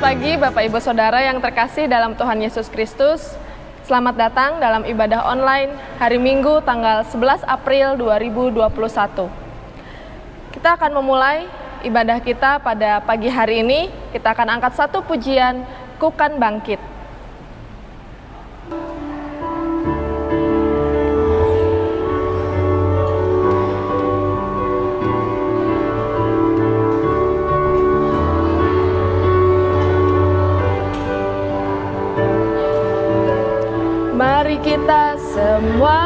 pagi Bapak Ibu Saudara yang terkasih dalam Tuhan Yesus Kristus. Selamat datang dalam ibadah online hari Minggu tanggal 11 April 2021. Kita akan memulai ibadah kita pada pagi hari ini. Kita akan angkat satu pujian, Ku Kan Bangkit. Mari kita semua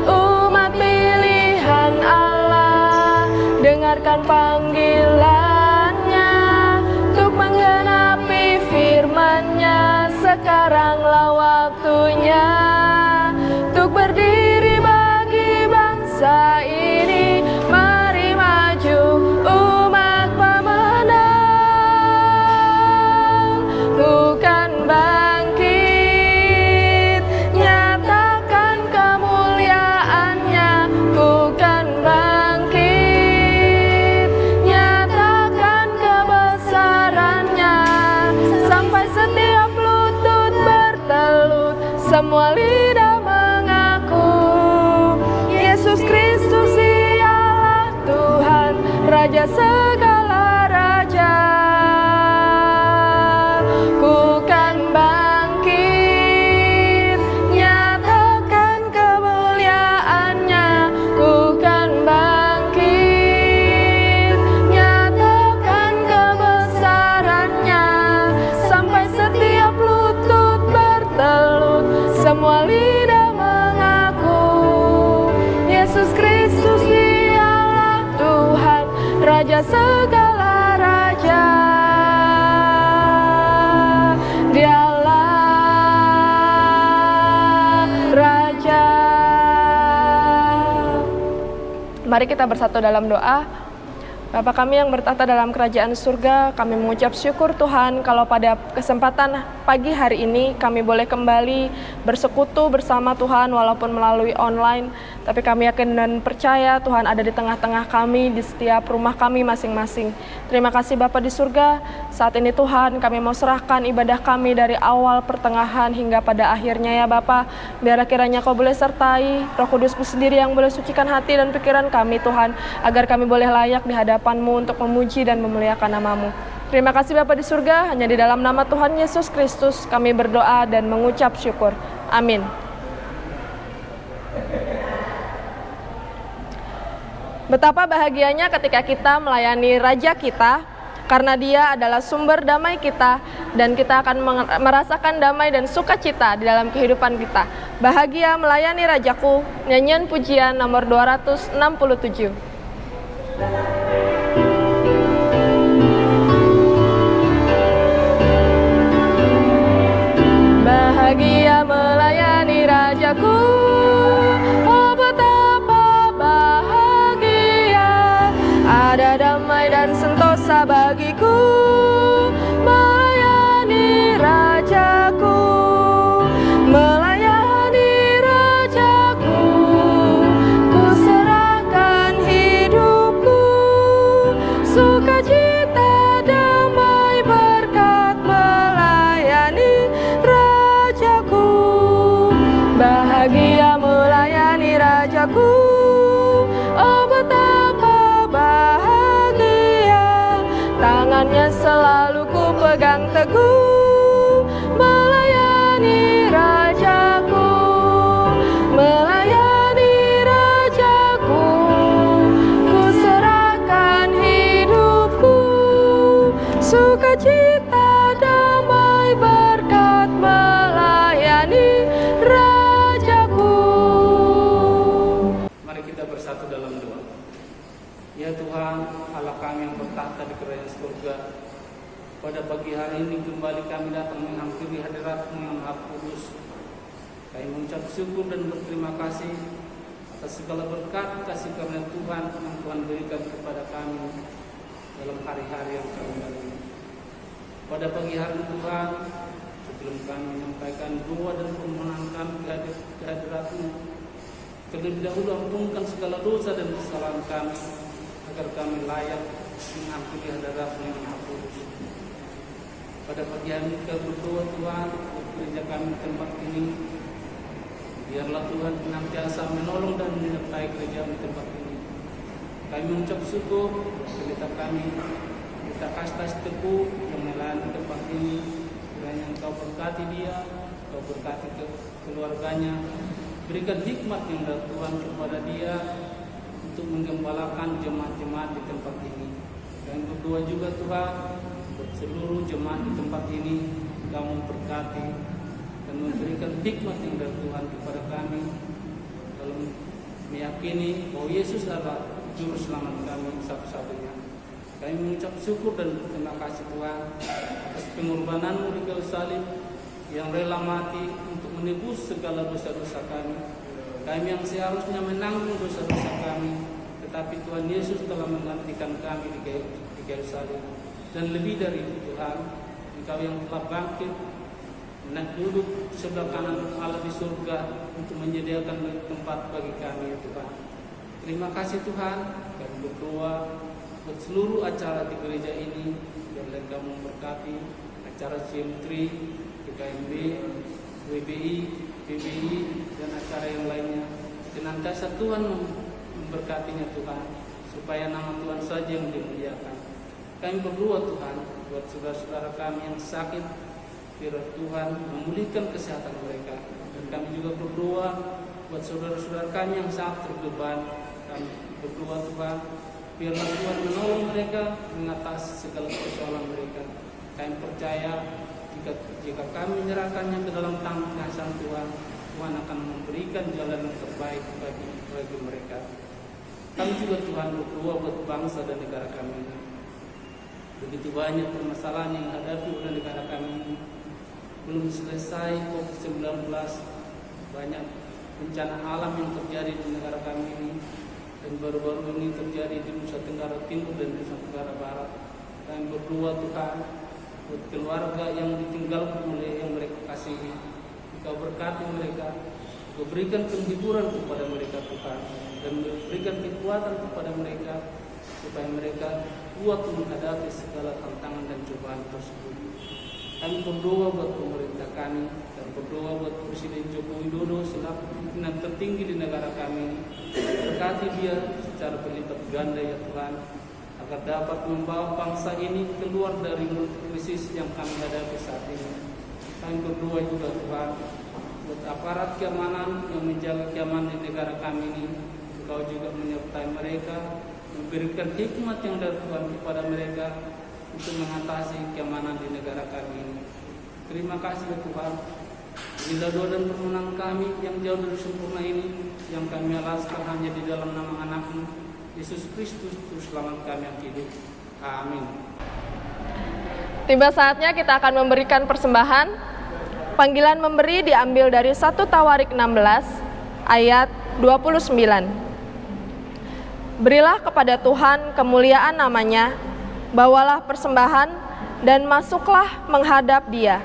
umat pilihan Allah, dengarkan panggilannya untuk menggenapi firman-Nya. Sekaranglah waktunya untuk berdiri bagi bangsa ini. Mari maju umat pemenang, Ku kan bangkit. Semua lidah mengaku Yesus Kristus ialah Tuhan, Raja segala raja. Ku kan bangkit, nyatakan kemuliaan-Nya. Ku kan bangkit, nyatakan kebesaran-Nya. Sampai setiap lutut bertelut, semua lidah mengaku Yesus Kristus ialah Tuhan, Raja segala raja. Dialah Raja. Mari kita bersatu dalam doa. Bapa kami yang bertata dalam kerajaan surga, kami mengucap syukur Tuhan kalau pada kesempatan pagi hari ini kami boleh kembali bersekutu bersama Tuhan walaupun melalui online. Tapi kami yakin dan percaya Tuhan ada di tengah-tengah kami, di setiap rumah kami masing-masing. Terima kasih Bapa di surga. Saat ini Tuhan kami mau serahkan ibadah kami dari awal, pertengahan hingga pada akhirnya ya Bapa. Biarlah kiranya Kau boleh sertai, Roh Kudus sendiri yang boleh sucikan hati dan pikiran kami Tuhan, agar kami boleh layak di hadapan-Mu untuk memuji dan memuliakan nama-Mu. Terima kasih Bapa di surga, hanya di dalam nama Tuhan Yesus Kristus kami berdoa dan mengucap syukur. Amin. Betapa bahagianya ketika kita melayani Raja kita, karena Dia adalah sumber damai kita, dan kita akan merasakan damai dan sukacita di dalam kehidupan kita. Bahagia melayani Rajaku, nyanyian pujian nomor 267. Bahagia melayani Rajaku, oh betapa bahagia, ada damai dan sentosa bagiku, melayani Rajaku, melayani Rajaku, ku serahkan hidupku, sukacita damai berkat melayani Rajaku. Bahagia melayani Rajaku, oh betapa bahagia, tangannya selalu ku pegang teguh, melayani Rajaku, melayani Rajaku, ku serahkan hidupku, sukacita damai berkat melayani Rajaku. Mari kita bersatu dalam doa. Ya Tuhan, Allah kami yang bertahta di kerajaan surga, pada pagi hari ini kembali kami datang menghampiri hadirat-Mu yang Maha Kudus. Kami mengucap syukur dan berterima kasih atas segala berkat kasih karunia Tuhan yang Tuhan berikan kepada kami dalam hari-hari yang kami lalui. Pada pagi hari ini Tuhan, sebelum kami menyampaikan doa dan permohonan kami ke hadirat-Mu, terlebih dahulu ampunkan segala dosa dan kesalahan kami, agar kami layak menghampiri hadirat-Mu yang Maha Kudus. Pada pagi hari ini kita berdoa Tuhan untuk gereja kami di tempat ini. Biarlah Tuhan senantiasa menolong dan menyertai gereja di tempat ini. Kami mengucap syukur pendeta kami, kita Kastas Teguh yang melayani tempat ini. Kiranya Engkau berkati dia, Engkau berkati keluarganya. Berikan hikmat yang dari Tuhan kepada dia untuk menggembalakan jemaat-jemaat di tempat ini. Dan berdoa juga Tuhan buat seluruh jemaat di tempat ini, Engkau memberkati dan memberikan hikmat yang dari Tuhan kepada kami dalam meyakini bahwa Yesus adalah Juru Selamat kami satu-satunya. Kami mengucap syukur dan berterima kasih Tuhan atas pengorbanan-Mu di kayu salib yang rela mati untuk menebus segala dosa-dosa kami. Kami yang seharusnya menanggung dosa-dosa kami, tetapi Tuhan Yesus telah menggantikan kami di kayu salib. Dan lebih dari itu Tuhan, Engkau yang telah bangkit, naik duduk sebelah kanan Allah di surga untuk menyediakan tempat bagi kami ya Tuhan. Terima kasih Tuhan. Kami berdoa buat seluruh acara di gereja ini, biarlah Engkau memberkati acara CM3, PKMB, WBI, PBI, dan acara yang lainnya. Senantiasa Tuhan memberkatinya Tuhan, supaya nama Tuhan saja yang dimuliakan. Kami berdoa Tuhan buat saudara-saudara kami yang sakit, biar Tuhan memulihkan kesehatan mereka. Dan kami juga berdoa buat saudara-saudara kami yang sangat terbeban. Kami berdoa Tuhan, biarlah Tuhan menolong mereka mengatasi segala persoalan mereka. Kami percaya jika kami menyerahkannya ke dalam tangan Sang Tuhan, Tuhan akan memberikan jalan yang terbaik bagi mereka. Kami juga Tuhan berdoa buat bangsa dan negara kami ini. Begitu banyak permasalahan yang dihadapi oleh negara kami ini. Belum selesai COVID-19, banyak bencana alam yang terjadi di negara kami ini. Dan baru-baru ini terjadi di Nusa Tenggara Timur dan Nusa Tenggara Barat. Kami berdoa Tuhan buat keluarga yang ditinggalkan oleh yang mereka kasihi. Engkau berkati mereka, Engkau berikan penghiburan kepada mereka Tuhan, dan berikan kekuatan kepada mereka supaya mereka kuat menghadapi segala tantangan dan cobaan tersebut. Kami berdoa buat pemerintah kami dan berdoa buat Presiden Joko Widodo selaku pimpinan tertinggi di negara kami. Berkati dia secara berlipat ganda ya Tuhan, agar dapat membawa bangsa ini keluar dari krisis yang kami hadapi saat ini. Kami berdoa juga Tuhan buat aparat keamanan yang menjaga keamanan di negara kami ini. Engkau juga menyertai mereka, memberikan hikmat yang dari Tuhan kepada mereka untuk mengatasi keamanan di negara kami ini. Terima kasih ya Tuhan. Inilah doa dan permohonan kami yang jauh dari sempurna ini, yang kami alaskan hanya di dalam nama anak-Mu, Yesus Kristus, Juru Selamat kami yang hidup. Amin. Tiba saatnya kita akan memberikan persembahan. Panggilan memberi diambil dari 1 Tawarik 16 ayat 29. Berilah kepada Tuhan kemuliaan namanya, bawalah persembahan dan masuklah menghadap Dia.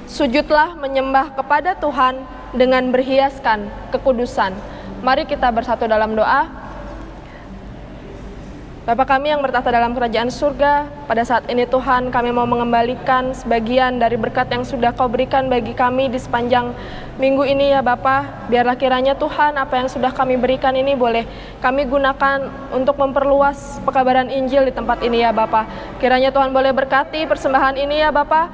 Sujudlah menyembah kepada Tuhan dengan berhiaskan kekudusan. Mari kita bersatu dalam doa. Bapa kami yang bertahta dalam kerajaan surga, pada saat ini Tuhan kami mau mengembalikan sebagian dari berkat yang sudah Kau berikan bagi kami di sepanjang minggu ini ya Bapa. Biarlah kiranya Tuhan apa yang sudah kami berikan ini boleh kami gunakan untuk memperluas pekabaran Injil di tempat ini ya Bapa. Kiranya Tuhan boleh berkati persembahan ini ya Bapa.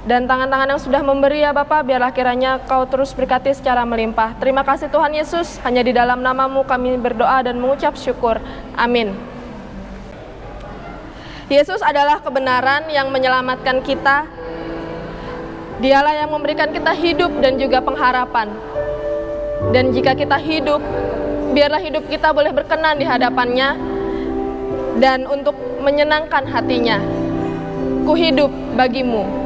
Dan tangan-tangan yang sudah memberi ya Bapa, biarlah kiranya Kau terus berkati secara melimpah. Terima kasih Tuhan Yesus, hanya di dalam nama-Mu kami berdoa dan mengucap syukur. Amin. Yesus adalah kebenaran yang menyelamatkan kita. Dialah yang memberikan kita hidup dan juga pengharapan. Dan jika kita hidup, biarlah hidup kita boleh berkenan di hadapan-Nya dan untuk menyenangkan hati-Nya. Ku hidup bagimu.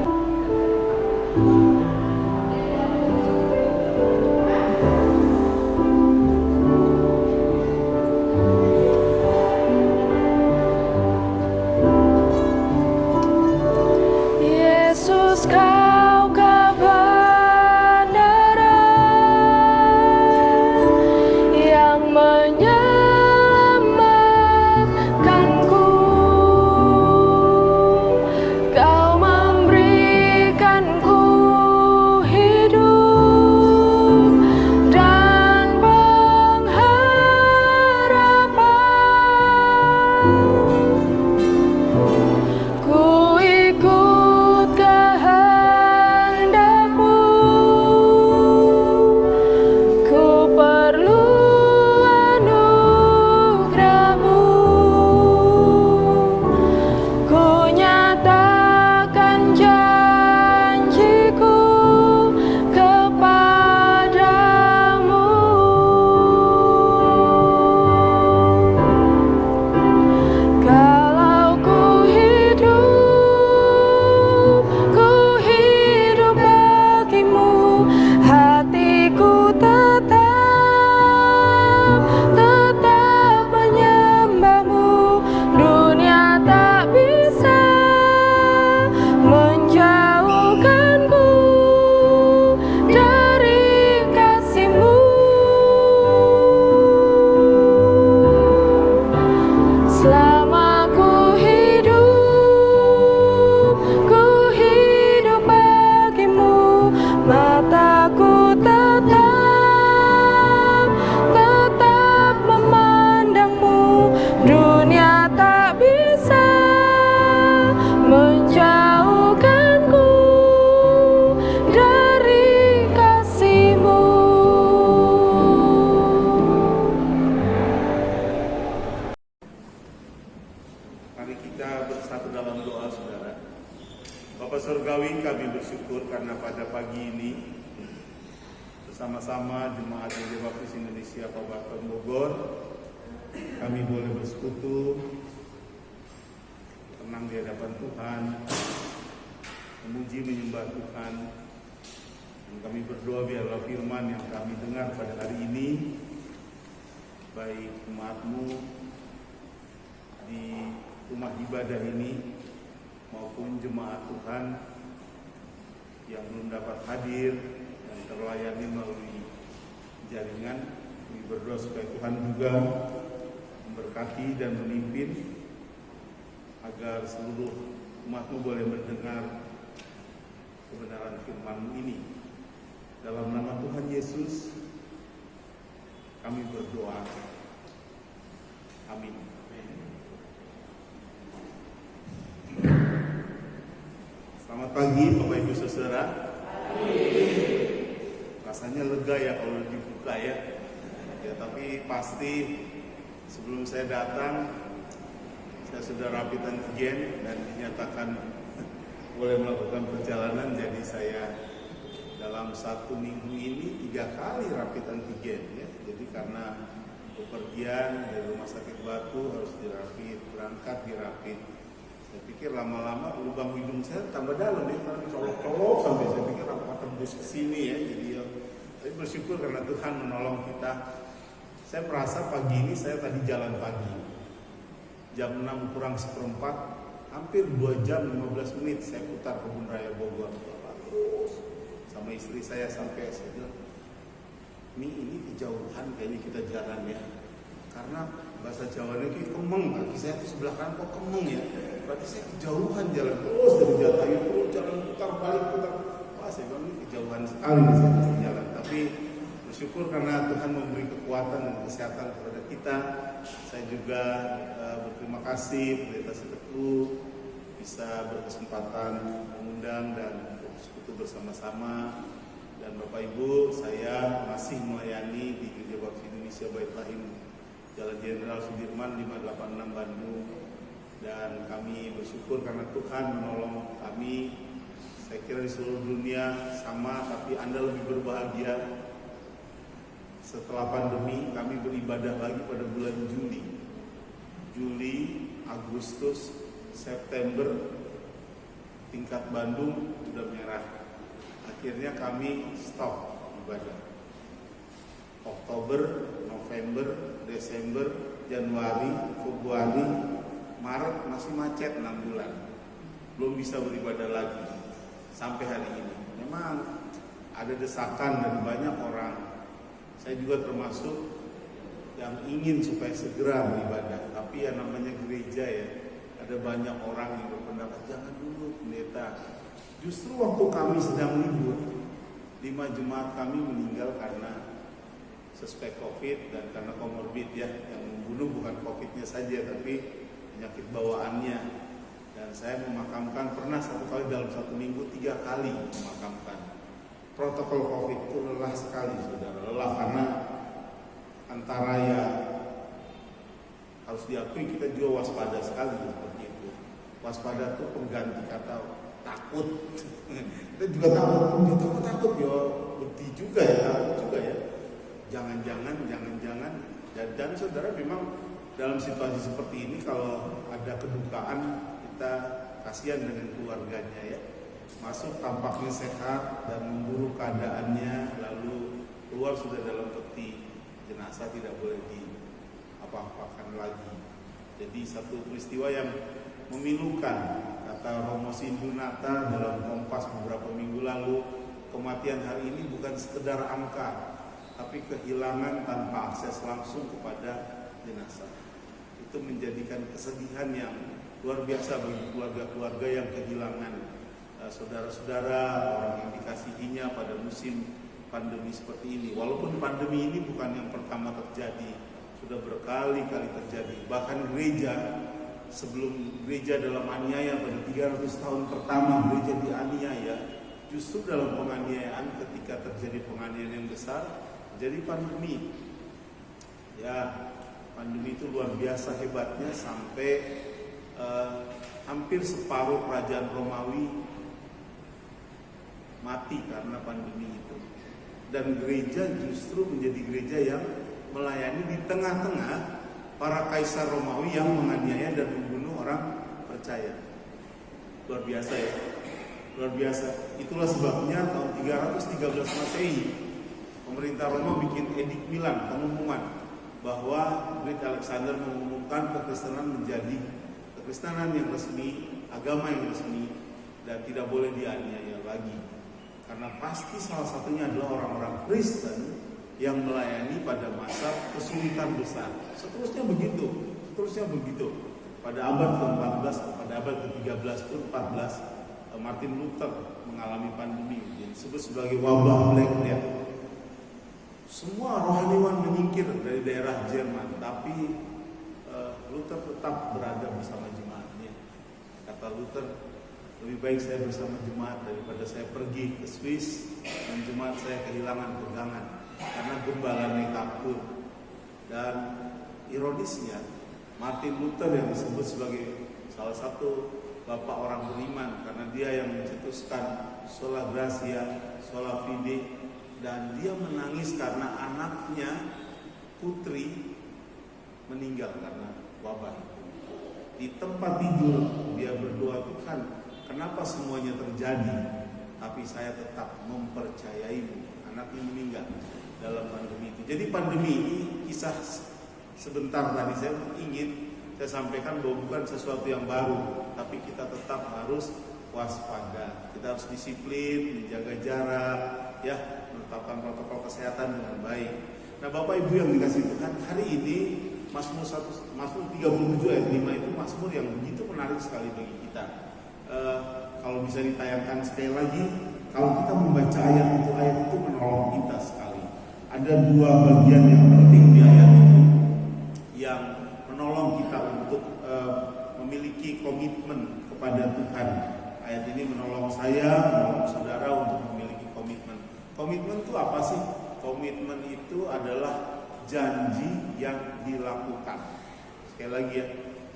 Yesus Kau kebenaran yang menyelamatkanku. Kau memberi bersama-sama Jemaat Gereja Baptis Indonesia Kabupaten Bogor, kami boleh bersekutu, tenang di hadapan Tuhan, memuji menyembah Tuhan. Dan kami berdoa biarlah firman yang kami dengar pada hari ini, baik umat-Mu di rumah ibadah ini maupun jemaat Tuhan yang belum dapat hadir dan terlayani melalui jaringan, kami berdoa supaya Tuhan juga memberkati dan memimpin agar seluruh umat-Mu boleh mendengar kebenaran firman-Mu ini. Dalam nama Tuhan Yesus kami berdoa. Amin. Selamat pagi Bapak Ibu Saudara. Rasanya lega ya kalau dibuka ya. Ya, tapi pasti sebelum saya datang saya sudah rapid antigen dan dinyatakan boleh melakukan perjalanan. Jadi saya dalam 1 minggu ini 3 kali rapid antigen ya. Jadi karena bepergian dari rumah sakit Batu harus dirapid, berangkat dirapid. Saya pikir lama-lama lubang hidung saya tambah dalam ya, karena colok-colok sampai saya pikir apa tembus ke sini ya. Jadi ya, saya bersyukur karena Tuhan menolong kita. Saya merasa pagi ini saya tadi jalan pagi, jam 6 kurang seperempat, hampir 2 jam 15 menit saya putar Kebun Raya Bogor. Terus sama istri saya sampai saya bilang, ini kejauhan kayaknya kita jalan ya. Karena bahasa Jawanya itu kemeng, kaki saya itu sebelah kanan kok kemeng ya. Berarti saya kejauhan jalan terus dari Jatayu terus jalan putar balik putar. Wah, saya bilang ini kejauhan sekali saya mesti jalan. Tapi bersyukur karena Tuhan memberi kekuatan dan kesehatan kepada kita. Saya juga berterima kasih Pendeta Seteku bisa berkesempatan mengundang dan bersekutu bersama-sama. Dan Bapak Ibu, saya masih melayani di Gereja Baptis Indonesia Bait Lahim Jalan Jenderal Sudirman 586 Bandung. Dan kami bersyukur karena Tuhan menolong kami. Saya kira di seluruh dunia sama, tapi Anda lebih berbahagia. Setelah pandemi kami beribadah lagi pada bulan Juli, Agustus, September. Tingkat Bandung sudah merah. Akhirnya kami stop ibadah. Oktober, November, Desember, Januari, Februari, Maret masih macet 6 bulan. Belum bisa beribadah lagi sampai hari ini. Memang ada desakan dari banyak orang. Saya juga termasuk yang ingin supaya segera beribadah. Tapi yang namanya gereja ya, ada banyak orang yang berpendapat jangan dulu pendeta. Justru waktu kami sedang libur, 5 jemaat kami meninggal karena suspek COVID dan karena komorbid ya. Yang membunuh bukan COVID-nya saja tapi penyakit bawaannya. Dan saya memakamkan pernah 1 kali dalam 1 minggu 3 kali memakamkan. Protokol COVID itu lelah sekali saudara. Lelah karena antara ya harus diakui kita juga waspada sekali seperti itu. Waspada itu pengganti kata takut. Kita juga takut ya, bukti juga ya, takut juga ya. Jangan-jangan dan saudara memang dalam situasi seperti ini kalau ada kedukaan kita kasihan dengan keluarganya ya. Masuk tampaknya sehat dan memburuk keadaannya, lalu keluar sudah dalam peti jenazah tidak boleh apa-apakan lagi. Jadi satu peristiwa yang memilukan. Kata Romo Sindunata dalam Kompas beberapa minggu lalu, kematian hari ini bukan sekedar angka, tapi kehilangan tanpa akses langsung kepada jenazah. Itu menjadikan kesedihan yang luar biasa bagi keluarga-keluarga yang kehilangan saudara-saudara, orang yang dikasihinya pada musim pandemi seperti ini. Walaupun pandemi ini bukan yang pertama terjadi, sudah berkali-kali terjadi. Bahkan gereja, sebelum gereja dalam aniaya pada 300 tahun pertama gereja dianiaya, justru dalam penganiayaan ketika terjadi penganiayaan yang besar, jadi pandemi. Ya, pandemi itu luar biasa hebatnya sampai hampir separuh kerajaan Romawi mati karena pandemi itu. dan gereja justru menjadi gereja yang melayani di tengah-tengah para kaisar Romawi yang menganiaya dan membunuh orang percaya. Luar biasa ya, luar biasa. Itulah sebabnya tahun 313 Masehi pemerintah Roma bikin edik Milan, pengumuman bahwa Great Alexander mengumumkan kekristenan menjadi kekristenan yang resmi, agama yang resmi, dan tidak boleh dianiaya lagi. Karena pasti salah satunya adalah orang-orang Kristen yang melayani pada masa kesulitan besar. Seterusnya begitu. Pada abad ke-14, pada abad ke-13 pun 14, Martin Luther mengalami pandemi yang disebut sebagai wabah Black Death. Semua rohaniwan menyingkir dari daerah Jerman, tapi Luther tetap berada bersama jemaatnya. Kata Luther, lebih baik saya bersama jemaat daripada saya pergi ke Swiss dan jemaat saya kehilangan pegangan karena gembalanya kabur. Dan ironisnya, Martin Luther yang disebut sebagai salah satu bapak orang beriman karena dia yang mencetuskan sola gratia, sola fide, dan dia menangis karena anaknya putri meninggal karena wabah itu. Di tempat tidur dia berdoa, Tuhan, kenapa semuanya terjadi, tapi saya tetap mempercayaimu. Anaknya meninggal dalam pandemi itu. Jadi pandemi ini kisah sebentar tadi saya sampaikan bahwa bukan sesuatu yang baru, tapi kita tetap harus waspada. Kita harus disiplin, menjaga jarak, ya, menetapkan protokol kesehatan dengan baik. Nah, Bapak Ibu yang dikasihi Tuhan, hari ini Mazmur 37 ayat 5 itu mazmur yang begitu menarik sekali bagi kita. Kalau bisa ditayangkan sekali lagi, kalau kita membaca ayat itu menolong kita sekali. Ada dua bagian yang penting di ayat itu yang menolong kita untuk memiliki komitmen kepada Tuhan. Ayat ini menolong saya, menolong saudara untuk memiliki komitmen. Komitmen itu apa sih? Komitmen itu adalah janji yang dilakukan. Sekali lagi ya,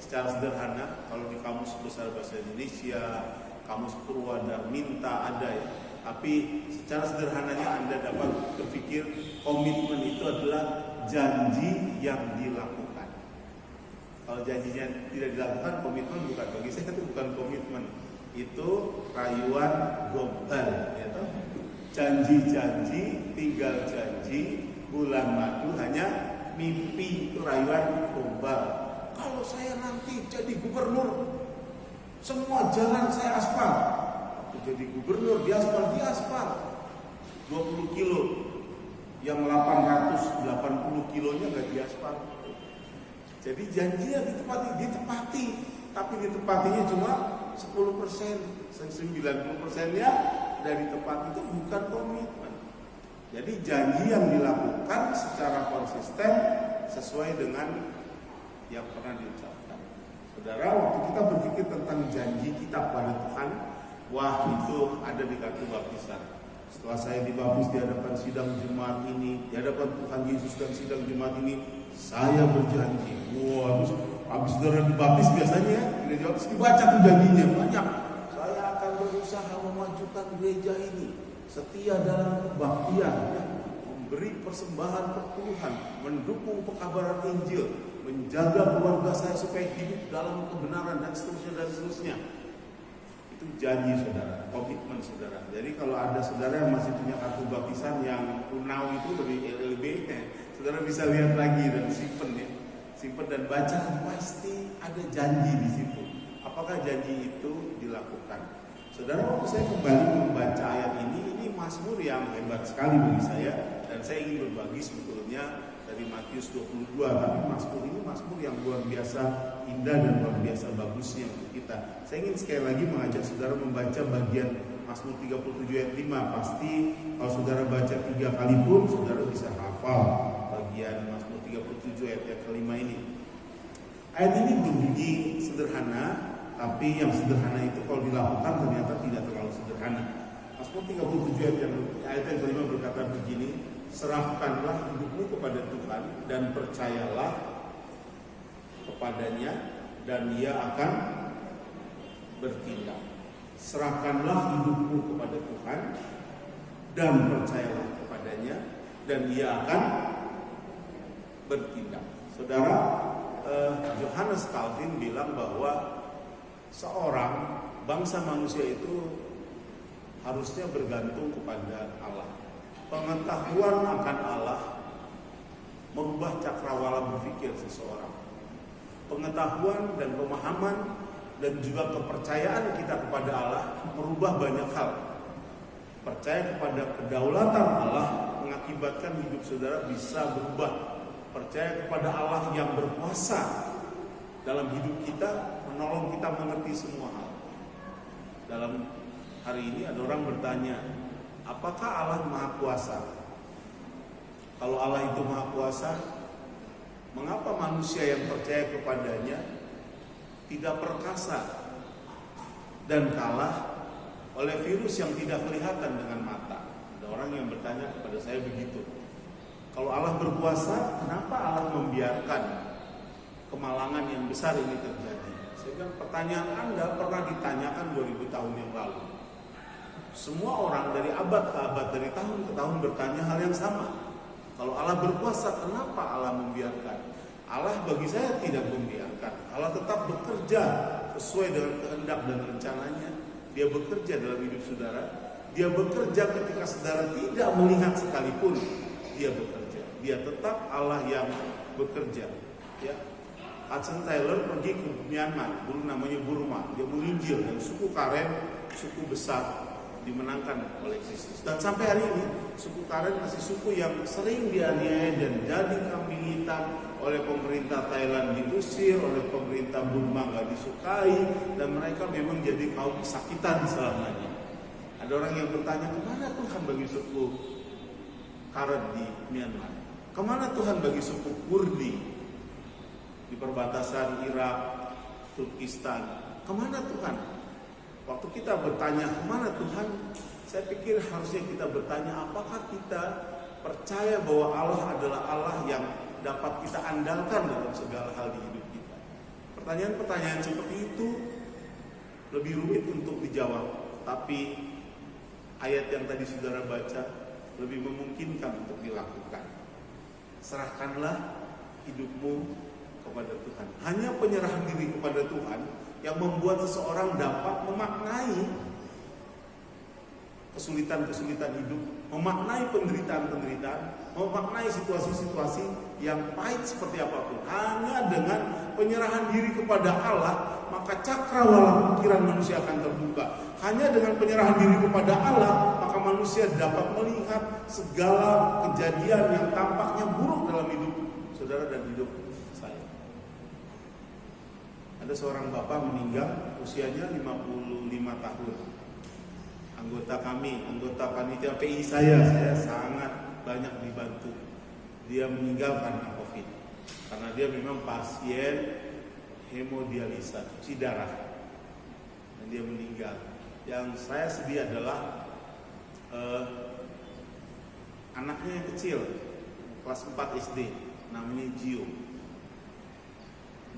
secara sederhana, kalau di Kamus Besar Bahasa Indonesia, Kamus Purwadarminta ada ya. Tapi secara sederhananya Anda dapat berpikir komitmen itu adalah janji yang dilakukan. Kalau janjinya tidak dilakukan, komitmen bukan. Bagi saya itu bukan komitmen, itu rayuan gombal, ya toh? Janji-janji, tinggal janji, bulan madu hanya mimpi, itu rayuan gombal. Kalau saya nanti jadi gubernur, semua jalan saya aspal. Jadi gubernur, diaspal 20 kilo, yang 880 kilonya nggak diaspal. Jadi janjinya ditepati, tapi ditepatinya cuma 10%, 90%-nya dari tempat itu bukan komitmen. Jadi janji yang dilakukan secara konsisten sesuai dengan yang pernah diucapkan. Saudara, waktu kita berpikir tentang janji kita pada Tuhan, wah, itu ada di kartu baptisan. Setelah saya dibaptis di hadapan sidang jemaat ini, di hadapan Tuhan Yesus dan sidang jemaat ini, saya berjanji. Wah, terus habis saudara dibaptis biasanya gereja baptis dibaca tuh janjinya banyak. Saya akan berusaha memajukan gereja ini, setia dalam kebaktian, memberi persembahan perpuluhan, mendukung pekabaran Injil, menjaga keluarga saya supaya hidup dalam kebenaran dan seterusnya. Itu janji saudara, komitmen saudara. Jadi kalau ada saudara yang masih punya kartu baptisan yang kunau itu dari LLB, saudara bisa lihat lagi dan simpen ya, simpen dan baca, pasti ada janji di situ. Apakah janji itu dilakukan? Saudara, waktu saya kembali membaca ayat ini mazmur yang hebat sekali bagi saya, dan saya ingin berbagi sebetulnya dari Matius 22, tapi mazmur yang luar biasa indah dan luar biasa bagusnya untuk kita. Saya ingin sekali lagi mengajak saudara membaca bagian Mazmur 37 ayat 5. Pasti kalau saudara baca 3 kali pun saudara bisa hafal bagian Mazmur 37 ayat yang kelima ini. Ayat ini berbunyi sederhana, tapi yang sederhana itu kalau dilakukan ternyata tidak terlalu sederhana. Mazmur 37 ayat yang kelima berkata begini, serahkanlah hidupmu kepada Tuhan dan percayalah kepadanya dan Ia akan bertindak. Serahkanlah hidupmu kepada Tuhan dan percayalah kepadanya kepadanya dan ia akan bertindak. Saudara, Johannes Calvin bilang bahwa seorang bangsa manusia itu harusnya bergantung kepada Allah. Pengetahuan akan Allah merubah cakrawala berpikir seseorang. Pengetahuan dan pemahaman dan juga kepercayaan kita kepada Allah merubah banyak hal. Percaya kepada kedaulatan Allah mengakibatkan hidup saudara bisa berubah. Percaya kepada Allah yang berkuasa dalam hidup kita, menolong kita mengerti semua hal. Dalam hari ini ada orang bertanya, apakah Allah Maha Kuasa? Kalau Allah itu Maha Kuasa, mengapa manusia yang percaya kepadanya tidak perkasa dan kalah oleh virus yang tidak kelihatan dengan mata? Ada orang yang bertanya kepada saya begitu. Kalau Allah berkuasa, kenapa Allah membiarkan kemalangan yang besar ini terjadi? Saya bilang, pertanyaan Anda pernah ditanyakan 2000 tahun yang lalu. Semua orang dari abad ke abad, dari tahun ke tahun bertanya hal yang sama. Kalau Allah berkuasa, kenapa Allah membiarkan? Allah bagi saya tidak membiarkan. Allah tetap bekerja sesuai dengan kehendak dan rencananya. Dia bekerja dalam hidup saudara. Dia bekerja ketika saudara tidak melihat sekalipun. Dia bekerja. Dia tetap Allah yang bekerja. Ya. Hudson Taylor pergi ke Myanmar, dulu namanya Burma. Dia menginjil dan suku Karen, suku besar, dimenangkan oleh Kristus. Dan sampai hari ini suku Karen masih suku yang sering dianiaya dan jadi kambing hitam oleh pemerintah Thailand, diusir oleh pemerintah Burma, nggak disukai, dan mereka memang jadi kaum kesakitan selamanya. Ada orang yang bertanya, kemana Tuhan bagi suku Karen di Myanmar? Kemana Tuhan bagi suku Kurdi di perbatasan Irak, Turkistan? Kemana Tuhan? Waktu kita bertanya kemana Tuhan, saya pikir harusnya kita bertanya, apakah kita percaya bahwa Allah adalah Allah yang dapat kita andalkan dalam segala hal di hidup kita? Pertanyaan-pertanyaan seperti itu lebih rumit untuk dijawab, tapi ayat yang tadi saudara baca lebih memungkinkan untuk dilakukan. Serahkanlah hidupmu kepada Tuhan. Hanya penyerahan diri kepada Tuhan yang membuat seseorang dapat memaknai kesulitan-kesulitan hidup, memaknai penderitaan-penderitaan, memaknai situasi-situasi yang pahit seperti apapun. Hanya dengan penyerahan diri kepada Allah, maka cakrawala pikiran manusia akan terbuka. Hanya dengan penyerahan diri kepada Allah, maka manusia dapat melihat segala kejadian yang tampaknya buruk dalam hidup saudara dan hidup saya. Ada seorang bapak meninggal, usianya 55 tahun. Anggota kami, anggota panitia PI saya sangat banyak dibantu. Dia meninggal karena COVID. Karena dia memang pasien hemodialisa, cuci darah. Dan dia meninggal. Yang saya sedih adalah anaknya yang kecil, kelas 4 SD, namanya Gio.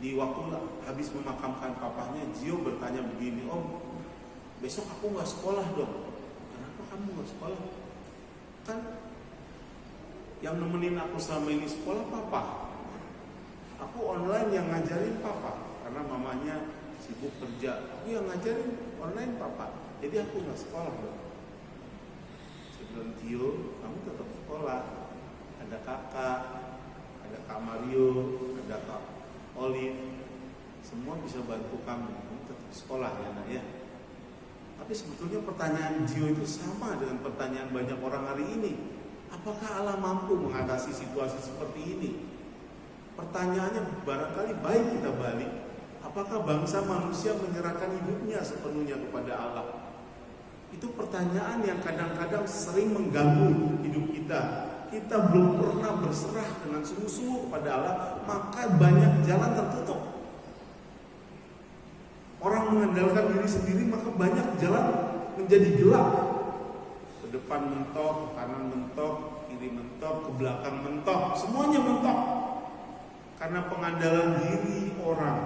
Di waktu habis memakamkan papahnya, Gio bertanya begini, Om, besok aku gak sekolah dong. Kenapa kamu gak sekolah? Kan yang nemenin aku selama ini sekolah papa. Aku online yang ngajarin papa, karena mamanya sibuk kerja. Aku yang ngajarin online papa. Jadi aku gak sekolah dong. Saya bilang, Gio, kamu tetap sekolah. Ada kakak, ada Kak Mario, ada Kak Olive, semua bisa bantu kamu. Kamu tetap sekolah ya nak ya. Tapi sebetulnya pertanyaan Gio itu sama dengan pertanyaan banyak orang hari ini. Apakah Allah mampu mengatasi situasi seperti ini? Pertanyaannya barangkali baik kita balik. Apakah bangsa manusia menyerahkan hidupnya sepenuhnya kepada Allah? Itu pertanyaan yang kadang-kadang sering mengganggu hidup kita. Kita belum pernah berserah dengan sungguh-sungguh kepada Allah, maka banyak jalan tertutup. Orang mengandalkan diri sendiri, maka banyak jalan menjadi gelap. Ke depan mentok, ke kanan mentok, kiri mentok, ke belakang mentok, semuanya mentok. Karena pengandalan diri orang,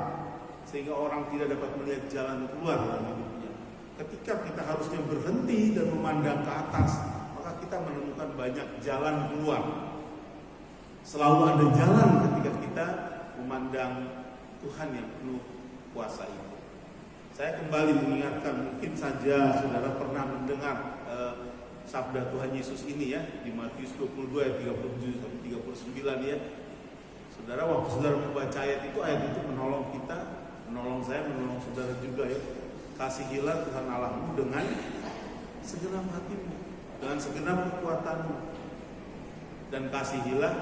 sehingga orang tidak dapat melihat jalan keluar dalam hidupnya. Ketika kita harusnya berhenti dan memandang ke atas, maka kita kita menemukan banyak jalan keluar. Selalu ada jalan ketika kita memandang Tuhan yang penuh kuasa itu. Saya kembali mengingatkan, mungkin saja saudara pernah mendengar sabda Tuhan Yesus ini ya, di Matius 22 ayat 37 sampai 39 ya. Saudara, waktu saudara membaca ayat itu menolong kita, menolong saya, menolong saudara juga ya. Kasihilah Tuhan Allahmu dengan segenap hatimu, dengan segenap kekuatanmu, dan kasihilah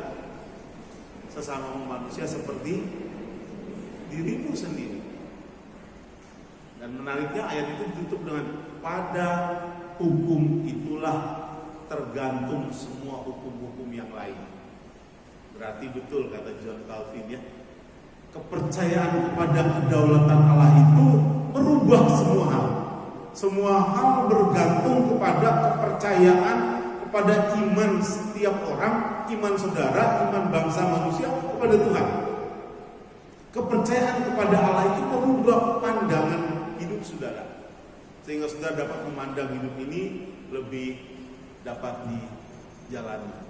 sesama manusia seperti dirimu sendiri. Dan menariknya ayat itu ditutup dengan pada hukum itulah tergantung semua hukum-hukum yang lain. Berarti betul kata John Calvin ya, kepercayaan kepada kedaulatan Allah itu merubah semua hal. Semua hal bergantung kepada kepercayaan, kepada iman setiap orang, iman saudara, iman bangsa manusia kepada Tuhan. Kepercayaan kepada Allah itu merubah pandangan hidup saudara, sehingga saudara dapat memandang hidup ini lebih dapat dijalani.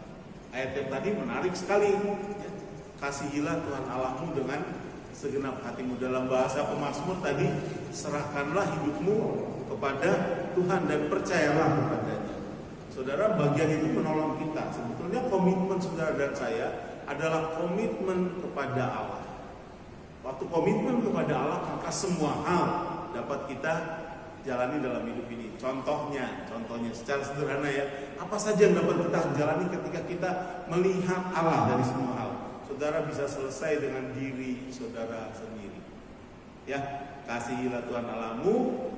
Ayat yang tadi menarik sekali ya. Kasihilah Tuhan Allahmu dengan segenap hatimu. Dalam bahasa pemazmur tadi, serahkanlah hidupmu kepada Tuhan dan percayalah kepadanya. Saudara, bagian itu menolong kita. Sebetulnya komitmen saudara dan saya adalah komitmen kepada Allah. Waktu komitmen kepada Allah, maka semua hal dapat kita jalani dalam hidup ini. Contohnya secara sederhana ya, apa saja yang dapat kita jalani ketika kita melihat Allah dari semua hal. Saudara bisa selesai dengan diri saudara sendiri. Ya, kasihilah Tuhan Allahmu,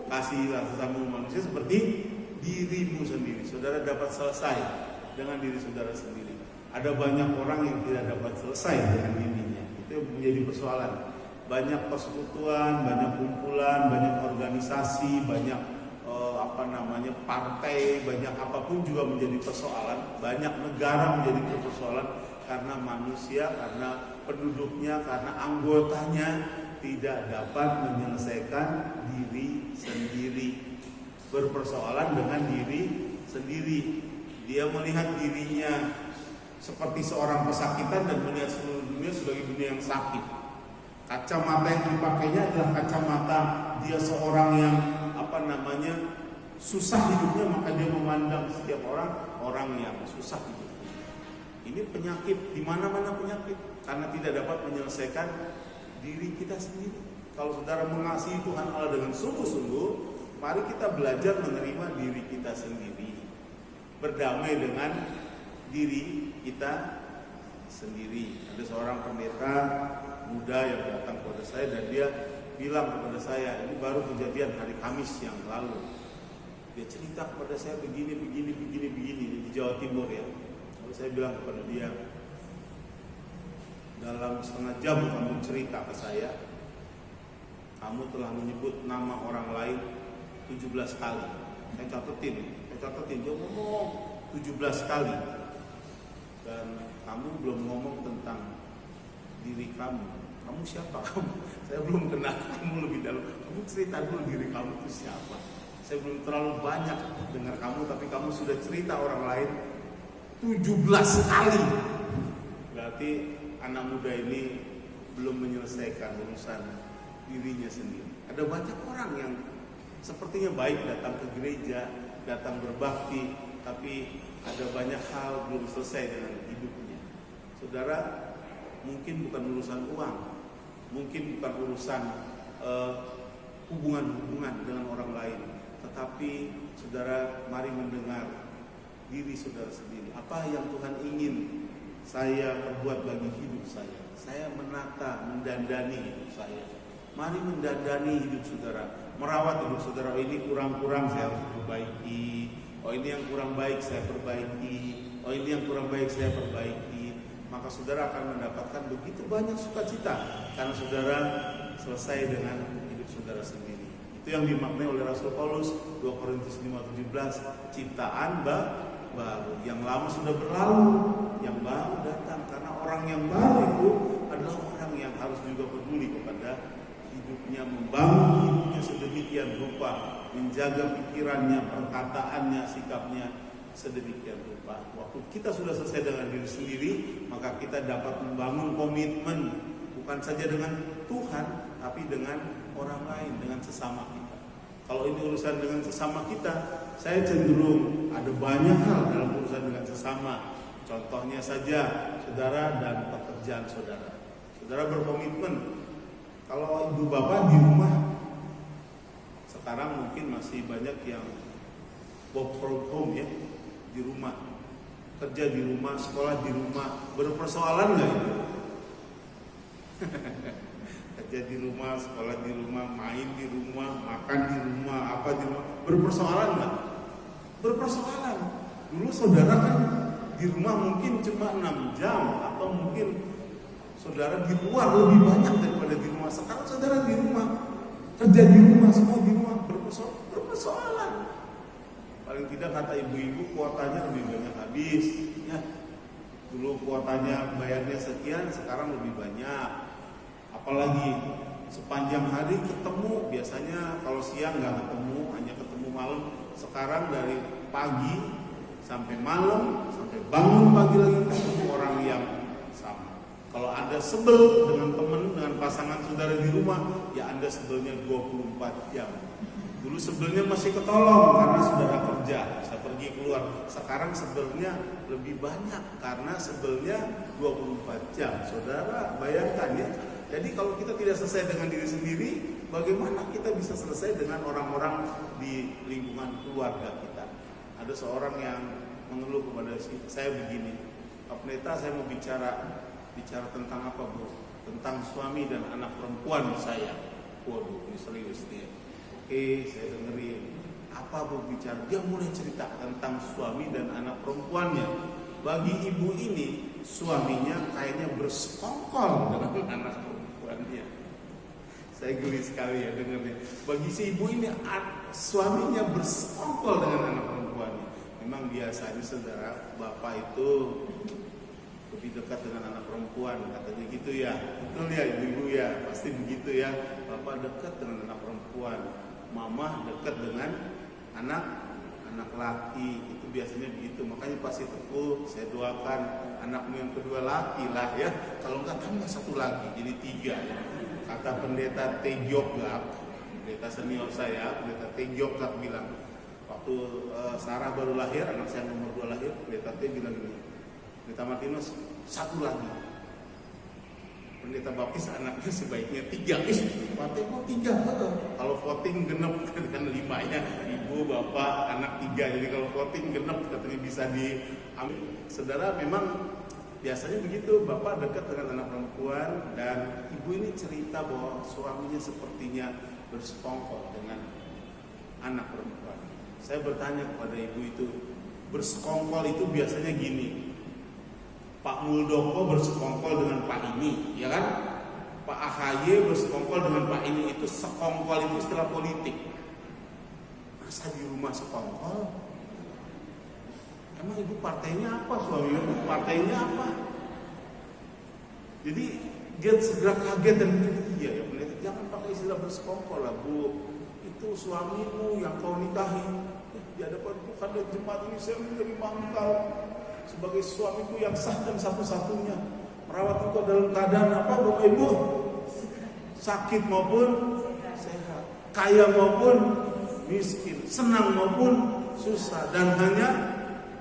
kasihilah sesama manusia seperti dirimu sendiri. Saudara dapat selesai dengan diri saudara sendiri. Ada banyak orang yang tidak dapat selesai dengan dirinya. Itu menjadi persoalan. Banyak persekutuan, banyak kumpulan, banyak organisasi, banyak partai, banyak apapun juga menjadi persoalan. Banyak negara menjadi persoalan karena manusia, karena penduduknya, karena anggotanya tidak dapat menyelesaikan diri sendiri. Berpersoalan dengan diri sendiri. Dia melihat dirinya seperti seorang pesakitan dan melihat seluruh dunia sebagai dunia yang sakit. Kacamata yang dipakainya adalah kacamata dia seorang yang susah hidupnya, maka dia memandang setiap orang yang susah hidupnya. Ini penyakit, di mana-mana penyakit, karena tidak dapat menyelesaikan diri kita sendiri. Kalau saudara mengasihi Tuhan Allah dengan sungguh-sungguh, mari kita belajar menerima diri kita sendiri, berdamai dengan diri kita sendiri. Ada seorang pendeta muda yang datang kepada saya dan dia bilang kepada saya, ini baru kejadian hari Kamis yang lalu. Dia cerita kepada saya begini di Jawa Timur ya. Lalu saya bilang kepada dia, dalam setengah jam kamu cerita ke saya, kamu telah menyebut nama orang lain 17 kali. Saya catetin dia ngomong 17 kali. Dan kamu belum ngomong tentang diri kamu. Kamu siapa kamu? Saya belum kenal kamu lebih dalam. Kamu cerita dulu diri kamu itu siapa. Saya belum terlalu banyak dengar kamu, tapi kamu sudah cerita orang lain 17 kali. Berarti anak muda ini belum menyelesaikan urusan dirinya sendiri. Ada banyak orang yang sepertinya baik datang ke gereja, datang berbakti, tapi ada banyak hal belum selesai dengan hidupnya. Saudara, mungkin bukan urusan uang, mungkin bukan urusan hubungan-hubungan dengan orang lain, tetapi saudara, mari mendengar diri saudara sendiri. Apa yang Tuhan ingin saya perbuat bagi hidup saya? Saya menata, mendandani hidup saya. Mari mendandani hidup saudara, merawat hidup saudara. Ini kurang-kurang saya harus perbaiki. Oh, ini yang kurang baik saya perbaiki. Oh, ini yang kurang baik saya perbaiki. Maka saudara akan mendapatkan begitu banyak sukacita karena saudara selesai dengan hidup saudara sendiri. Itu yang dimaknai oleh Rasul Paulus 2 Korintus 5:17, ciptaan baru. Yang lama sudah berlalu, yang baru datang. Karena orang yang baru itu adalah orang yang harus juga peduli kepada hidupnya, membangun hidupnya sedemikian rupa, menjaga pikirannya, perkataannya, sikapnya, sedemikian rupa. Waktu kita sudah selesai dengan diri sendiri, maka kita dapat membangun komitmen bukan saja dengan Tuhan, tapi dengan orang lain, dengan sesama kita. Kalau ini urusan dengan sesama kita, saya cenderung ada banyak hal dalam urusan dengan sesama. Contohnya saja saudara dan pekerjaan saudara. Saudara berkomitmen. Kalau ibu bapak di rumah, sekarang mungkin masih banyak yang work from home ya, di rumah, kerja di rumah, sekolah di rumah. Berpersoalan nggak itu? Kerja di rumah, sekolah di rumah, main di rumah, makan di rumah, apa di rumah. Berpersoalan nggak? Berpersoalan. Dulu saudara kan di rumah mungkin cuma 6 jam, atau mungkin saudara di luar lebih banyak daripada di rumah. Sekarang saudara di rumah, kerja di rumah, semua di rumah, berpersoalan. Paling tidak kata ibu-ibu kuotanya lebih banyak habis ya. Dulu kuotanya bayarnya sekian, sekarang lebih banyak. Apalagi sepanjang hari ketemu, biasanya kalau siang nggak ketemu, hanya ketemu malam. Sekarang dari pagi sampai malam, sampai bangun pagi lagi ketemu orang yang sama. Kalau Anda sebel dengan teman, dengan pasangan saudara di rumah, ya Anda sebelnya 24 jam. Dulu sebelnya masih ketolong karena saudara kerja, bisa pergi keluar. Sekarang sebelnya lebih banyak karena sebelnya 24 jam. Saudara bayangkan ya. Jadi kalau kita tidak selesai dengan diri sendiri, bagaimana kita bisa selesai dengan orang-orang di lingkungan keluarga kita? Ada seorang yang mengeluh kepada saya begini, Pak Pendeta, saya mau bicara tentang apa Bu? Tentang suami dan anak perempuan saya. Waduh, ini serius nih. Oke, saya dengerin. Apa Bu bicara? Dia mulai cerita tentang suami dan anak perempuannya. Bagi ibu ini, suaminya kayaknya bersekongkol dengan anak perempuannya. Saya geli sekali ya dengarnya. Bagi si ibu ini, suaminya bersekongkol dengan anak perempuannya. Memang biasanya saudara, bapak itu lebih dekat dengan anak perempuan, katanya gitu ya. Betul ya ibu-ibu ya, pasti begitu ya. Bapak dekat dengan anak perempuan, mama dekat dengan anak laki. Itu biasanya begitu. Makanya pasti teguh, saya doakan anakmu yang kedua laki lah ya. Kalau enggak tambah satu lagi, jadi 3 ya. Kata pendeta Tegiogak, pendeta senior saya, pendeta Tegiogak bilang, waktu Sarah baru lahir, anak saya nomor 2 lahir, pendeta T bilang gini, pendeta Martinus, 1 lagi. Pendeta baptis anaknya sebaiknya 3. Voting mau 3. Kalau voting genep kan 5 ya. Ibu, bapak, anak 3. Jadi kalau voting genep katanya bisa diambil. Saudara, memang biasanya begitu, bapak dekat dengan anak perempuan, dan ibu ini cerita bahwa suaminya sepertinya bersekongkol dengan anak perempuan. Saya bertanya kepada ibu itu, bersekongkol itu biasanya gini, Pak Muldoko bersekongkol dengan Pak ini, ya kan? Pak AHY bersekongkol dengan Pak ini, itu sekongkol itu istilah politik. Masa di rumah sekongkol? Emang ibu partainya apa? Suaminya partainya apa? Jadi dia segera kaget dan iya ya pendeta, jangan pakai istilah bersekongkol lah Bu. Itu suamimu yang kau nikahi. Di hadapan Tuhan dan jemaat ini saya menerima engkau sebagai suamiku yang sah dan satu-satunya. Merawat engkau dalam keadaan apa Bapak Ibu? Sakit maupun sehat, kaya maupun miskin, senang maupun susah, dan hanya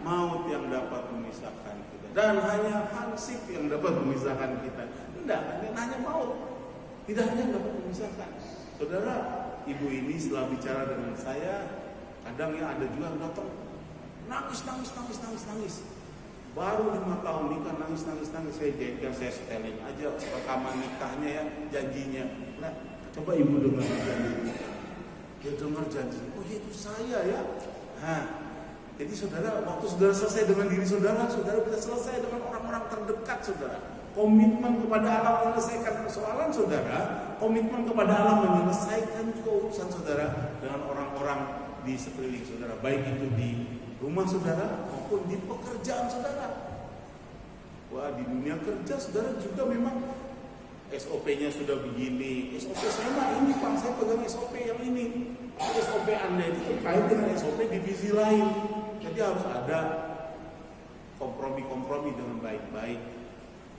maut yang dapat memisahkan kita, dan hanya hansip yang dapat memisahkan kita. Tidak, hanya maut, tidak hanya dapat memisahkan. Saudara, ibu ini setelah bicara dengan saya, kadang ya ada juga yang datang nangis. Baru 5 tahun nikah nangis. Saya jengkel, saya setelin aja rekaman nikahnya ya, janjinya. Nah, coba ibu dengar janji. Dia dengar janji. Oh ya itu saya ya. Jadi saudara, waktu saudara selesai dengan diri saudara, saudara bisa selesai dengan orang-orang terdekat saudara. Komitmen kepada Allah menyelesaikan persoalan saudara, komitmen kepada Allah menyelesaikan juga urusan saudara dengan orang-orang di sekeliling saudara, baik itu di rumah saudara maupun di pekerjaan saudara. Wah, di dunia kerja saudara juga memang SOP-nya sudah begini. SOP saya mah ini Pak, saya pegang SOP yang ini. SOP Anda itu terkait dengan SOP divisi lain. Jadi harus ada kompromi-kompromi dengan baik-baik.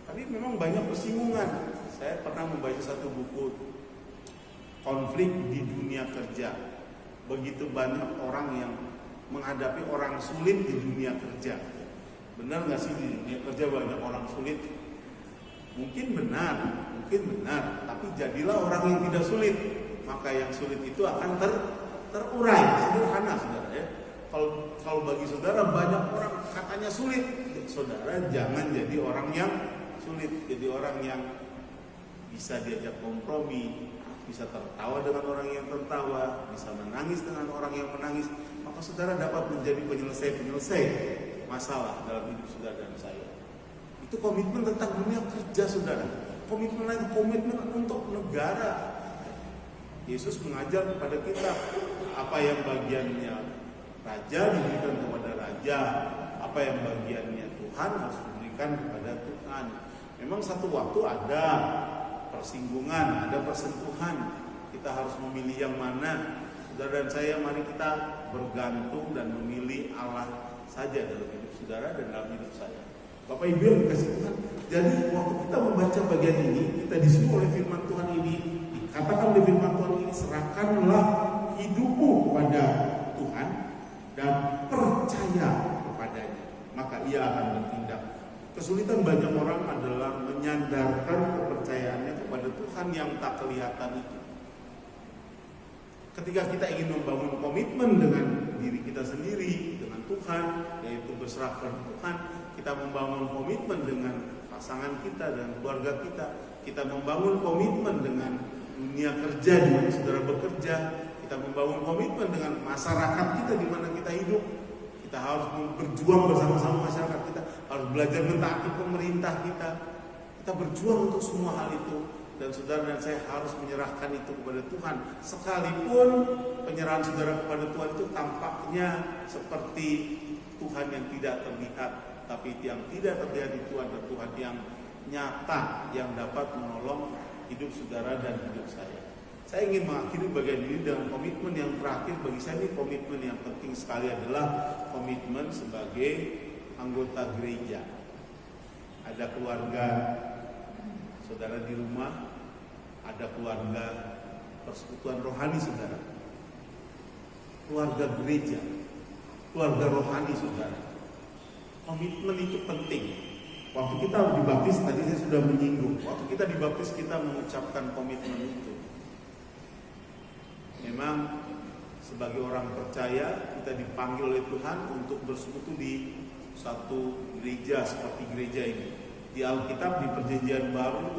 Tapi memang banyak persinggungan. Saya pernah membaca satu buku, Konflik di Dunia Kerja. Begitu banyak orang yang menghadapi orang sulit di dunia kerja. Benar nggak sih di dunia kerja banyak orang sulit? Mungkin benar, tapi jadilah orang yang tidak sulit, maka yang sulit itu akan terurai. Sederhana, saudara ya. Kalau bagi saudara banyak orang katanya sulit, saudara jangan jadi orang yang sulit, jadi orang yang bisa diajak kompromi, bisa tertawa dengan orang yang tertawa, bisa menangis dengan orang yang menangis, maka saudara dapat menjadi penyelesai masalah dalam hidup saudara dan saya. Itu komitmen tentang dunia kerja, saudara. Komitmen untuk negara. Yesus mengajar kepada kita apa yang bagiannya raja diberikan kepada raja, apa yang bagiannya Tuhan harus diberikan kepada Tuhan. Memang satu waktu ada persinggungan, ada persentuhan. Kita harus memilih yang mana. Saudara dan saya, mari kita bergantung dan memilih Allah saja dalam hidup saudara dan dalam hidup saya. Bapak Ibu yang dikasih Tuhan, jadi waktu kita membaca bagian ini, kita disuruh oleh firman Tuhan ini, dikatakan oleh firman Tuhan ini, serahkanlah hidupmu kepada Tuhan dan percaya kepadanya, maka ia akan bertindak. Kesulitan banyak orang adalah menyandarkan kepercayaannya kepada Tuhan yang tak kelihatan itu. Ketika kita ingin membangun komitmen dengan diri kita sendiri, dengan Tuhan, yaitu berserah kepada Tuhan, kita membangun komitmen dengan pasangan kita dan keluarga kita, kita membangun komitmen dengan dunia kerja di mana saudara bekerja, kita membangun komitmen dengan masyarakat kita di mana kita hidup. Kita harus berjuang bersama-sama masyarakat kita, harus belajar mentaati pemerintah kita. Kita berjuang untuk semua hal itu. Dan saudara dan saya harus menyerahkan itu kepada Tuhan. Sekalipun penyerahan saudara kepada Tuhan itu tampaknya seperti Tuhan yang tidak terlihat, tapi yang tidak terlihat itu adalah Tuhan yang nyata, yang dapat menolong hidup saudara dan hidup saya. Saya ingin mengakhiri bagian ini dengan komitmen yang terakhir. Bagi saya ini komitmen yang penting sekali adalah komitmen sebagai anggota gereja. Ada keluarga saudara di rumah, ada keluarga persekutuan rohani saudara, keluarga gereja, keluarga rohani saudara. Komitmen itu penting. Waktu kita dibaptis, tadi saya sudah menyinggung, waktu kita dibaptis kita mengucapkan komitmen itu. Memang sebagai orang percaya kita dipanggil oleh Tuhan untuk bersekutu di satu gereja seperti gereja ini. Di Alkitab di Perjanjian Baru,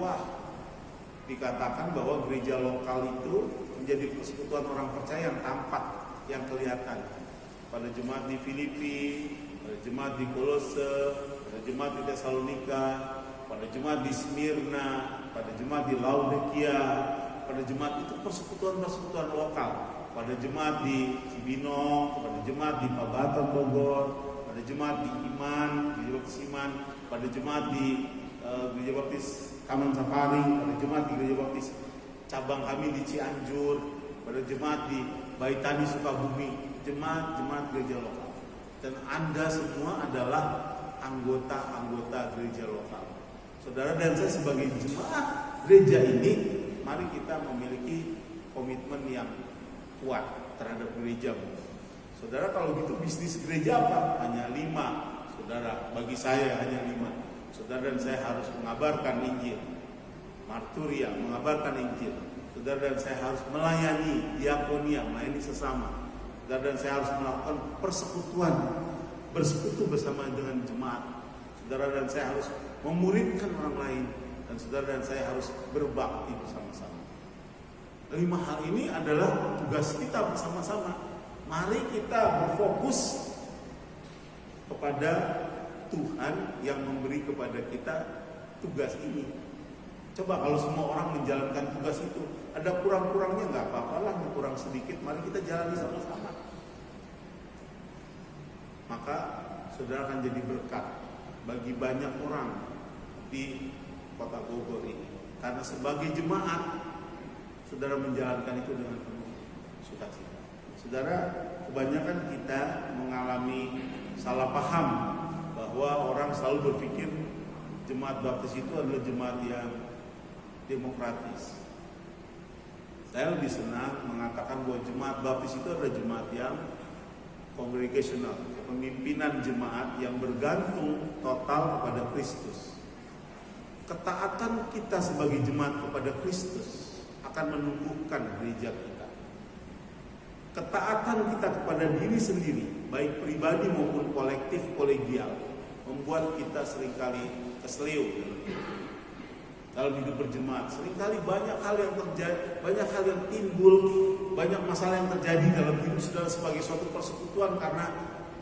dikatakan bahwa gereja lokal itu menjadi persekutuan orang percaya yang tampak, yang kelihatan. Pada jemaat di Filipi, pada jemaat di Kolose, pada jemaat di Tesalonika, pada jemaat di Smyrna, pada jemaat di Laodikia, pada jemaat itu persekutuan-persekutuan lokal. Pada jemaat di Cibinong, pada jemaat di Pabatan Bogor, pada jemaat di Iman, di Gereja Iman, pada jemaat di Gereja Baptis Taman Safari, pada jemaat di Gereja Baptis cabang kami di Cianjur, pada jemaat di Baitani Sukabumi, jemaat-jemaat gereja lokal. Dan Anda semua adalah anggota-anggota gereja lokal. Saudara dan saya sebagai jemaat gereja ini, mari kita memiliki komitmen yang kuat terhadap gereja. Saudara, kalau gitu bisnis gereja apa? Hanya 5. Saudara, bagi saya hanya 5. Saudara dan saya harus mengabarkan Injil, marturia, mengabarkan Injil. Saudara dan saya harus melayani diakonia, melayani sesama. Saudara dan saya harus melakukan persekutuan, bersekutu bersama dengan jemaat. Saudara dan saya harus memuridkan orang lain, dan saudara dan saya harus berbakti bersama-sama. 5 hal ini adalah tugas kita bersama-sama. Mari kita berfokus kepada Tuhan yang memberi kepada kita tugas ini. Coba kalau semua orang menjalankan tugas itu, ada kurang-kurangnya nggak apa-apalah, kurang sedikit, mari kita jalani sama-sama. Maka saudara akan jadi berkat bagi banyak orang di kota Bogor ini. Karena sebagai jemaat, saudara menjalankan itu dengan penuh sukacita. Saudara, kebanyakan kita mengalami salah paham bahwa orang selalu berpikir jemaat baptis itu adalah jemaat yang demokratis. Saya lebih senang mengatakan bahwa jemaat baptis itu adalah jemaat yang congregational, kepemimpinan jemaat yang bergantung total kepada Kristus. Ketaatan kita sebagai jemaat kepada Kristus akan menumbuhkan gereja kita. Ketaatan kita kepada diri sendiri, baik pribadi maupun kolektif kolegial, membuat kita seringkali keseleo dalam hidup berjemaat. Seringkali banyak hal yang terjadi, banyak hal yang timbul, banyak masalah yang terjadi dalam hidup saudara sebagai suatu persekutuan karena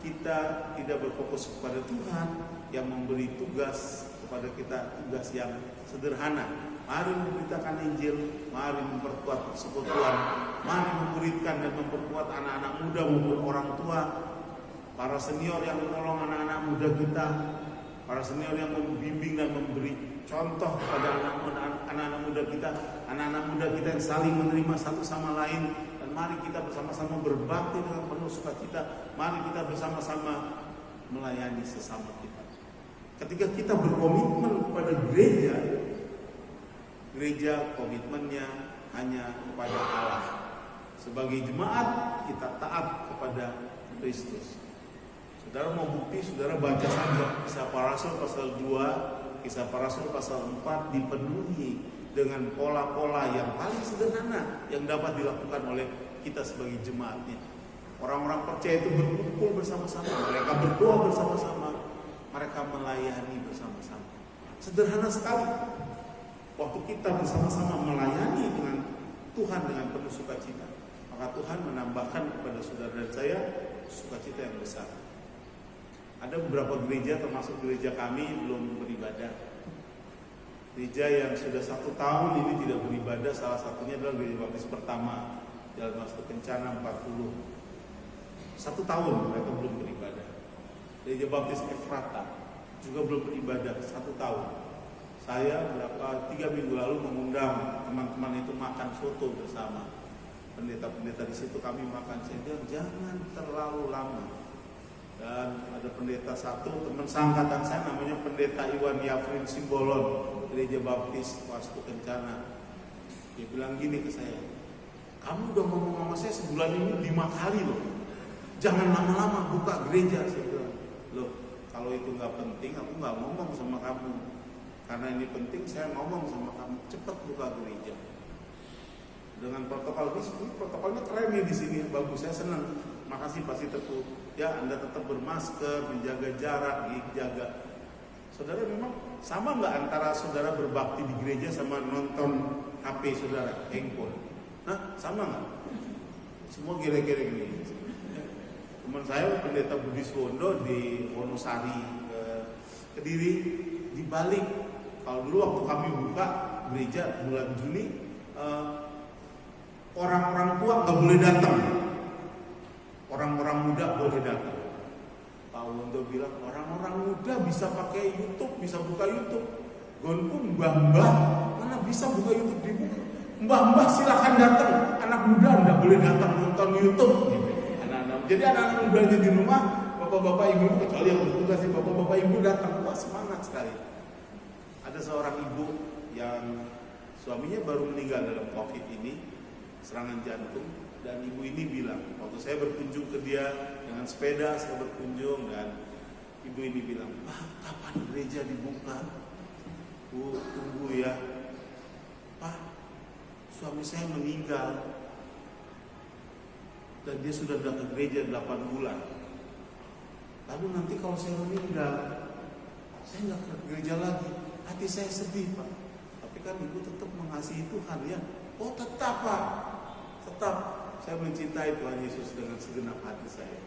kita tidak berfokus kepada Tuhan yang memberi tugas kepada kita, tugas yang sederhana. Mari memberitakan Injil, mari memperkuat persekutuan, mari memuridkan dan memperkuat anak-anak muda maupun orang tua, para senior yang menolong anak-anak muda kita, para senior yang membimbing dan memberi contoh kepada anak-anak muda kita, anak-anak muda kita yang saling menerima satu sama lain. Dan mari kita bersama-sama berbakti dengan penuh sukacita. Mari kita bersama-sama melayani sesama kita. Ketika kita berkomitmen kepada gereja, gereja komitmennya hanya kepada Allah. Sebagai jemaat kita taat kepada Kristus. Saudara mau bukti, saudara baca saja Kisah Para Rasul pasal 2, Kisah Para Rasul pasal 4 dipenuhi dengan pola-pola yang paling sederhana yang dapat dilakukan oleh kita sebagai jemaatnya. Orang-orang percaya itu berkumpul bersama-sama, mereka berdoa bersama-sama, mereka melayani bersama-sama. Sederhana sekali. Waktu kita bersama-sama melayani dengan Tuhan dengan penuh sukacita, maka Tuhan menambahkan kepada saudara dan saya sukacita yang besar. Ada beberapa gereja, termasuk gereja kami, belum beribadah. Gereja yang sudah 1 tahun ini tidak beribadah, salah satunya adalah gereja baptis pertama Jalan Wastu Kencana 40. 1 tahun mereka belum beribadah. Gereja baptis Efrata juga belum beribadah 1 tahun. Saya 3 minggu lalu mengundang teman-teman itu makan soto bersama. Pendeta-pendeta di situ kami makan. Saya bilang jangan terlalu lama. Dan ada pendeta satu, teman seangkatan saya namanya pendeta Iwan Yafrin Simbolon, Gereja Baptis Wastu Kencana. Dia bilang gini ke saya, kamu udah ngomong sama saya sebulan ini 5 kali loh. Jangan lama-lama buka gereja. Saya bilang, loh kalau itu gak penting aku gak ngomong sama kamu. Karena ini penting saya ngomong sama kamu, cepat buka gereja. Dengan protokol ini, protokolnya keren nih di sini, bagus, saya senang. Makasih pasti Teguh. Ya, Anda tetap bermasker, menjaga jarak, dijaga. Saudara memang sama nggak antara saudara berbakti di gereja sama nonton HP saudara, handphone? Nah, sama nggak? Semua gere-gere gini. Teman saya pendeta Budi Swondo di Wonosari, Kediri, dibalik. Kalau dulu waktu kami buka gereja bulan Juni, orang-orang tua nggak boleh datang. Orang-orang muda boleh datang. Pak Wondo bilang orang-orang muda bisa pakai YouTube, bisa buka YouTube. Gonku mbah-mbah mana bisa buka YouTube, dibuka. Mbah-mbah silakan datang. Anak muda nggak boleh datang nonton YouTube. Jadi anak-anak mudanya di rumah, bapak-bapak ibu, kecuali yang bertugas sih, bapak-bapak ibu datang. Wah, semangat sekali. Ada seorang ibu yang suaminya baru meninggal dalam COVID ini, serangan jantung. Dan ibu ini bilang, waktu saya berkunjung ke dia dengan sepeda, saya berkunjung dan ibu ini bilang, Pak, kapan gereja dibuka? Bu, tunggu ya. Pak, suami saya meninggal dan dia sudah datang ke gereja 8 bulan. Lalu nanti kalau saya meninggal, saya nggak ke gereja lagi. Hati saya sedih, Pak. Tapi kan ibu tetap mengasihi Tuhan ya. Oh tetap, Pak. Tetap. Saya mencintai Tuhan Yesus dengan segenap hati saya.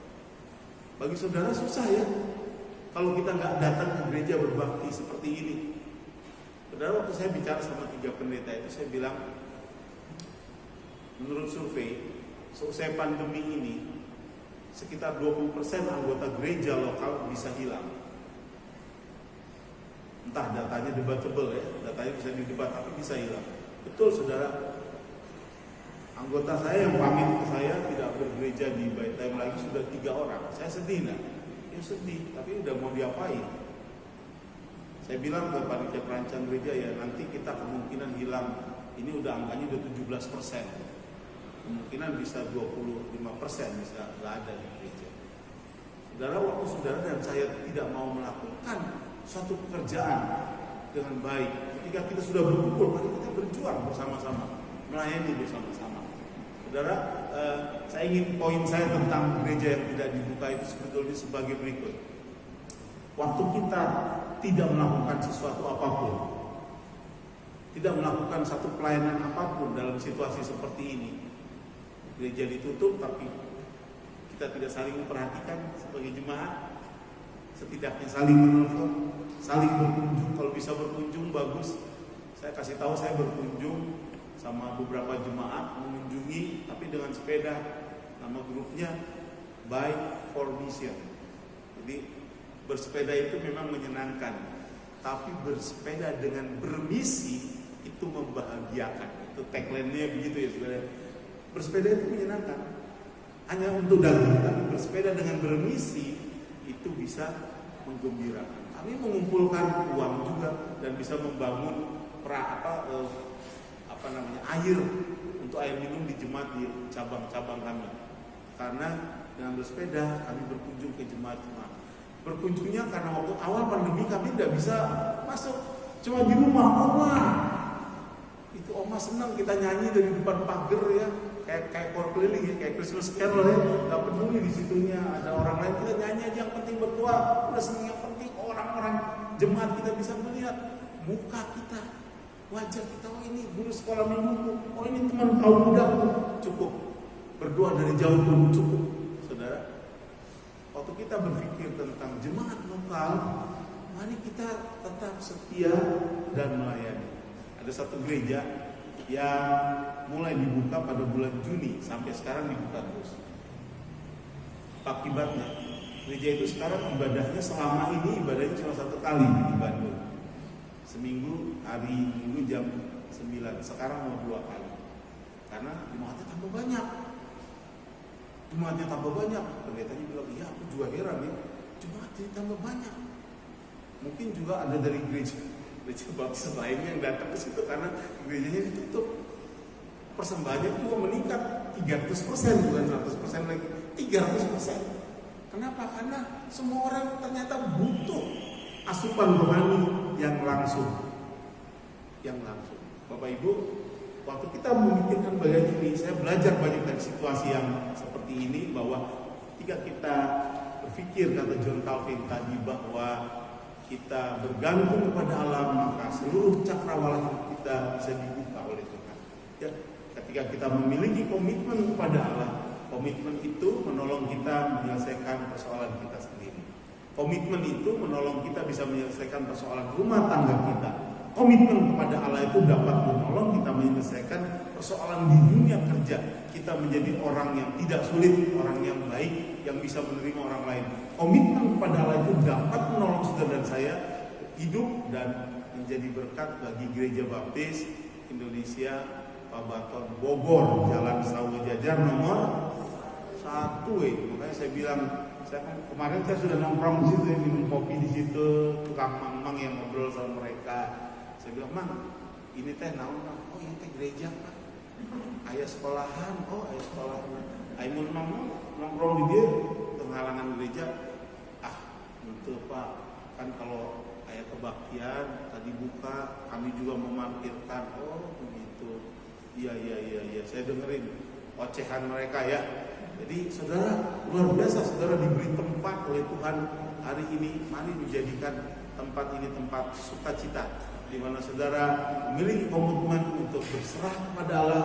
Bagi saudara susah ya, kalau kita nggak datang ke gereja berbakti seperti ini. Saudara, waktu saya bicara sama 3 pendeta itu, saya bilang, menurut survei, selesai pandemi ini, sekitar 20% anggota gereja lokal bisa hilang. Entah datanya debatable ya, datanya bisa didebat, tapi bisa hilang. Betul saudara. Anggota saya yang pamit ke saya tidak bergereja di Bait Time lagi sudah 3 orang. Saya sedih nah. Ya sedih, tapi udah mau diapain? Saya bilang ke panitia perancang gereja ya nanti kita kemungkinan hilang. Ini udah angkanya udah 17%. Kemungkinan bisa 25% bisa nggak ada di gereja. Saudara, waktu saudara dan saya tidak mau melakukan suatu pekerjaan dengan baik, ketika kita sudah berkumpul, mari kita berjuang bersama-sama, melayani bersama-sama. Saudara, saya ingin poin saya tentang gereja yang tidak dibuka itu sebetulnya sebagai berikut. Waktu kita tidak melakukan sesuatu apapun, tidak melakukan satu pelayanan apapun dalam situasi seperti ini, gereja ditutup tapi kita tidak saling memperhatikan sebagai jemaat, setidaknya saling menelpon, saling berkunjung. Kalau bisa berkunjung bagus. Saya kasih tahu saya berkunjung sama beberapa jemaat, mengunjungi tapi dengan sepeda. Nama grupnya Bike for Mission. Jadi bersepeda itu memang menyenangkan, tapi bersepeda dengan bermisi itu membahagiakan. Itu tagline-nya begitu ya saudara. Bersepeda itu menyenangkan, hanya untuk daging, tapi bersepeda dengan bermisi itu bisa menggembirakan. Kami mengumpulkan uang juga dan bisa membangun air untuk air minum di jemaat di cabang-cabang kami. Karena dengan bersepeda kami berkunjung ke jemaat-jemaat. Berkunjungnya karena waktu awal pandemi kami tidak bisa masuk, cuma di rumah oma. Itu oma senang kita nyanyi dari depan pagar ya. Kayak kor keliling ya, kayak Christmas Carol ya, nggak peduli di situnya ada orang lain, kita nyanyi aja, yang penting berdoa, udah seneng, yang penting orang-orang jemaat kita bisa melihat muka kita, wajah kita, oh ini guru sekolah minggu, oh ini teman kaum muda, cukup berdoa dari jauh pun cukup, saudara. Waktu kita berpikir tentang jemaat lokal, mari kita tetap setia dan melayani. Ada satu gereja yang mulai dibuka pada bulan Juni sampai sekarang dibuka terus. Akibatnya gereja itu sekarang ibadahnya selama ini ibadahnya cuma 1 kali di Bandung. Seminggu hari Minggu jam 9. Sekarang mau 2 kali. Karena jemaatnya tambah banyak. Jemaatnya tambah banyak. Pendetanya bilang, "Iya, aku juga heran ya. Jemaatnya tambah banyak." Mungkin juga ada dari gereja baptis lainnya yang datang ke situ karena gerejanya ditutup. Persembahannya juga meningkat 300%, bukan 100% lagi, 300%. Kenapa? Karena semua orang ternyata butuh asupan rohani yang langsung. Bapak Ibu, waktu kita memikirkan bagian ini, saya belajar banyak dari situasi yang seperti ini, bahwa ketika kita berpikir, kata John Calvin tadi, bahwa kita bergantung kepada Allah, maka seluruh cakrawala hidup kita bisa dibuka oleh Tuhan. Ya, ketika kita memiliki komitmen kepada Allah, komitmen itu menolong kita menyelesaikan persoalan kita sendiri. Komitmen itu menolong kita bisa menyelesaikan persoalan rumah tangga kita. Komitmen kepada Allah itu dapat menolong kita menyelesaikan persoalan di dunia kerja. Kita menjadi orang yang tidak sulit, orang yang baik, yang bisa menerima orang lain. Komitmen kepada Allah itu dapat menolong saudara dan saya hidup dan menjadi berkat bagi Gereja Baptis Indonesia Pabaton Bogor, Jalan Sawu Jajar nomor 1. Makanya saya bilang, kemarin saya sudah nongkrong di situ, minum kopi di situ, tukang mang-mang yang ngobrol sama mereka. Saya bilang, "Mang, ini teh naon?" "Oh, ini teh gereja, Pak. Aya sekolahan." "Oh, aya sekolahan." Aimun mang nongkrong di dia penghalangan gereja. "Ah, itu Pak, kan kalau aya kebaktian tadi buka, kami juga memarkirkan." "Oh, begitu. Iya. Saya dengerin ocehan mereka ya." Jadi saudara, luar biasa saudara diberi tempat oleh Tuhan hari ini. Mari menjadikan tempat ini tempat sukacita, di mana saudara memiliki komitmen untuk berserah kepada Allah,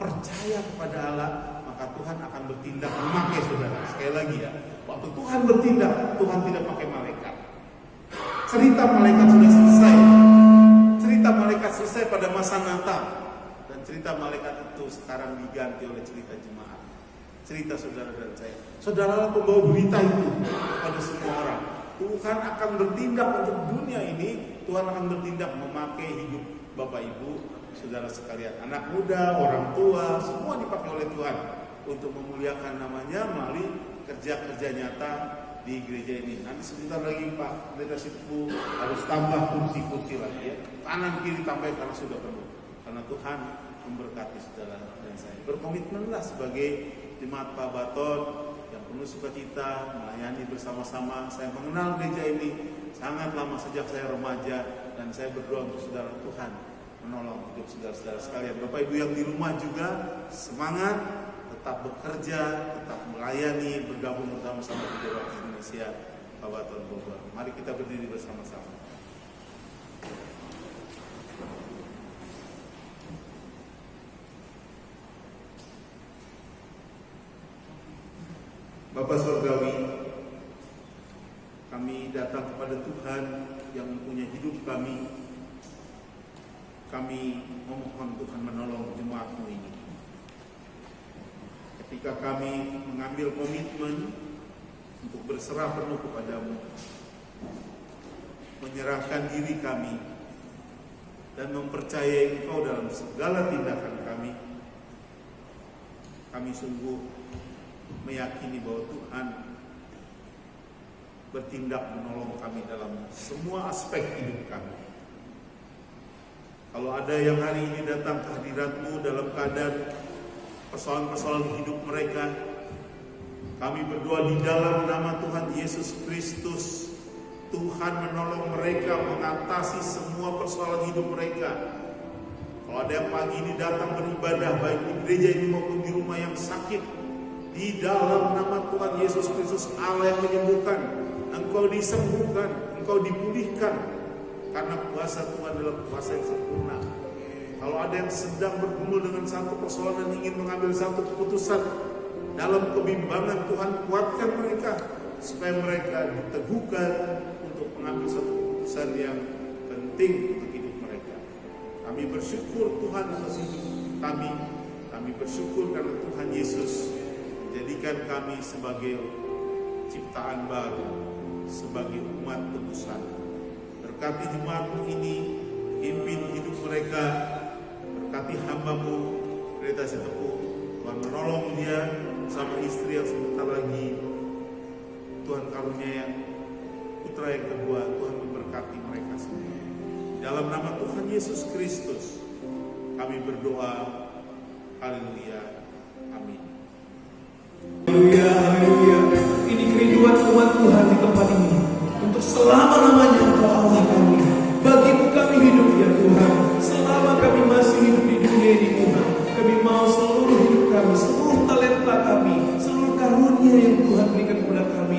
percaya kepada Allah, maka Tuhan akan bertindak memakai saudara. Sekali lagi ya, waktu Tuhan bertindak, Tuhan tidak pakai malaikat. Cerita malaikat sudah selesai. Cerita malaikat selesai pada masa Natal, dan cerita malaikat itu sekarang diganti oleh cerita jemaat. Cerita saudara dan saya. Saudara pembawa berita itu kepada semua orang. Tuhan akan bertindak untuk dunia ini. Tuhan akan bertindak memakai hidup Bapak Ibu saudara sekalian. Anak muda, orang tua, semua dipakai oleh Tuhan untuk memuliakan namanya melalui kerja-kerja nyata di gereja ini. Nanti sebentar lagi Pak Pendeta Sitpu harus tambah kursi-kursi lagi ya. Kanan kiri tambah karena sudah penuh. Karena Tuhan memberkati saudara dan saya. Berkomitmenlah sebagai jemaat Pak Baton yang penuh sukacita melayani bersama-sama. Saya mengenal gereja ini sangat lama, sejak saya remaja, dan saya berdoa untuk saudara, Tuhan menolong hidup saudara-saudara sekalian. Bapak Ibu yang di rumah juga semangat, tetap bekerja, tetap melayani, bergabung bersama-sama di Dewa Indonesia Pak Baton Bogor. Mari kita berdiri bersama-sama. Bapa Surgawi, kami datang kepada Tuhan yang mempunyai hidup kami. Kami memohon Tuhan menolong jemaat-Mu ini. Ketika kami mengambil komitmen untuk berserah penuh kepadamu, menyerahkan diri kami, dan mempercayai Engkau dalam segala tindakan kami sungguh meyakini bahwa Tuhan bertindak menolong kami dalam semua aspek hidup kami. Kalau ada yang hari ini datang ke hadirat-Mu dalam keadaan persoalan-persoalan hidup mereka, kami berdoa di dalam nama Tuhan Yesus Kristus, Tuhan menolong mereka mengatasi semua persoalan hidup mereka. Kalau ada yang pagi ini datang beribadah baik di gereja ini maupun di rumah yang sakit, di dalam nama Tuhan Yesus Kristus, Allah yang menyembuhkan, engkau disembuhkan, engkau dipulihkan, karena kuasa Tuhan adalah kuasa yang sempurna. Kalau ada yang sedang bergumul dengan satu persoalan dan ingin mengambil satu keputusan dalam kebimbangan, Tuhan kuatkan mereka supaya mereka diteguhkan untuk mengambil satu keputusan yang penting untuk hidup mereka. Kami bersyukur Tuhan atas hidup kami. Kami bersyukur karena Tuhan Yesus jadikan kami sebagai ciptaan baru, sebagai umat tebusan. Berkati jemaat-Mu ini, pimpin hidup mereka, berkati hamba-Mu Pendeta Sitpu. Tuhan menolong dia sama istri yang sebentar lagi Tuhan karunia yang putra yang kedua. Tuhan memberkati mereka semua. Dalam nama Tuhan Yesus Kristus kami berdoa. Haleluya. Amin. Haleluya, haleluya. Ini kerinduan umat Tuhan di tempat ini. Untuk selama-lamanya Engkau Allah kami. Bagimu kami hidup ya Tuhan. Selama kami masih hidup di dunia ini Tuhan, kami mau seluruh hidup kami, seluruh talenta kami, seluruh karunia yang Tuhan berikan kepada kami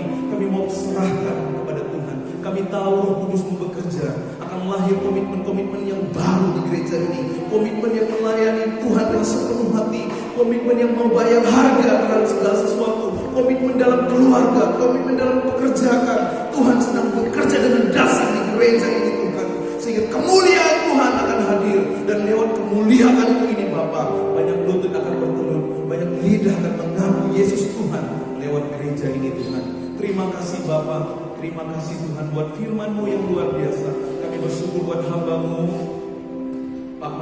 mau serahkan kepada Tuhan. Kami tahu Roh Kudus-Mu bekerja akan lahir komitmen-komitmen yang baru di gereja ini. Komitmen yang melayani Tuhan dengan sepenuh hati. Komitmen yang mau bayar harga terhadap segala sesuatu. Komitmen dalam keluarga, komitmen dalam pekerjaan. Tuhan sedang bekerja dengan dasar di gereja ini Tuhan. Sehingga kemuliaan Tuhan akan hadir. Dan lewat kemuliaan-Mu ini Bapa, banyak lutut akan bertelur, banyak lidah akan mengaku Yesus Tuhan lewat gereja ini Tuhan. Terima kasih Bapa, terima kasih Tuhan buat firman-Mu yang luar biasa. Kami bersyukur buat hamba-Mu Pak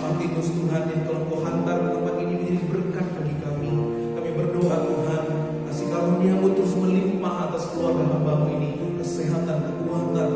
Martinus Tuhan yang telah Kau hantar ke tempat ini menjadi berkat bagi kami. Kami berdoa Tuhan, kasih karunia-Mu terus melimpah atas keluarga hamba-Mu ini, kesehatan, kekuatan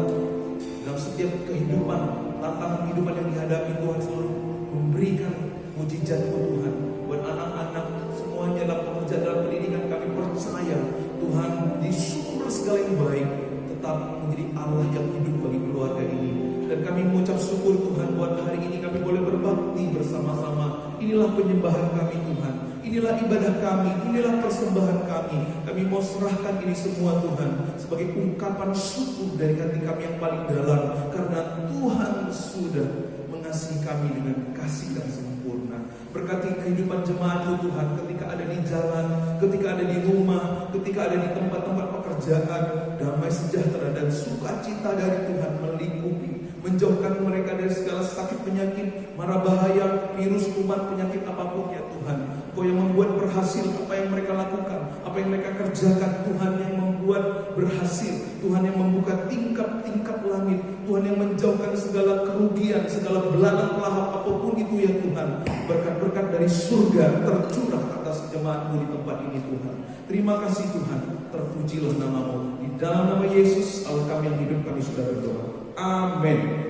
dalam setiap kehidupan, tantangan kehidupan yang dihadapi. Tuhan selalu memberikan mujizat-Mu Tuhan buat anak-anak semuanya dalam pekerjaan, dalam pendidikan. Kami percaya Tuhan di sumber segala yang baik tetap menjadi Allah yang hidup bagi keluarga ini. Dan kami mengucap syukur Tuhan buat hari ini kami boleh berbakti bersama-sama. Inilah penyembahan kami Tuhan, inilah ibadah kami, inilah persembahan kami. Kami mau serahkan ini semua Tuhan sebagai ungkapan syukur dari hati kami yang paling dalam. Karena Tuhan sudah mengasihi kami dengan kasih yang sempurna. Berkati kehidupan jemaat-Mu Tuhan, ketika ada di jalan, ketika ada di rumah, ketika ada di tempat-tempat pekerjaan. Damai sejahtera dan sukacita dari Tuhan melingkupi, menjauhkan mereka dari segala sakit penyakit, mara bahaya, virus, kuman, penyakit apapun ya Tuhan. Kau yang membuat berhasil apa yang mereka lakukan, apa yang mereka kerjakan. Tuhan yang membuat membuat berhasil, Tuhan yang membuka tingkap-tingkap langit, Tuhan yang menjauhkan segala kerugian, segala belalang lahap apapun itu ya Tuhan. Berkat-berkat dari surga tercurah atas jemaat-Mu di tempat ini Tuhan. Terima kasih Tuhan, terpujilah nama-Mu. Di dalam nama Yesus Allah kami yang hidup, kami sudah berdoa. Amin.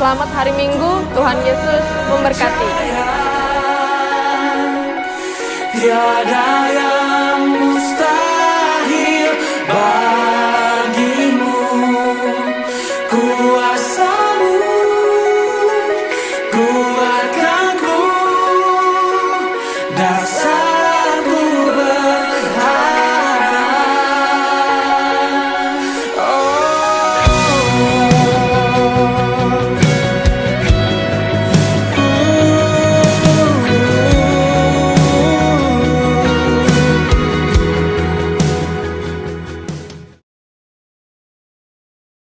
Selamat hari Minggu, Tuhan Yesus memberkati. Tiada yang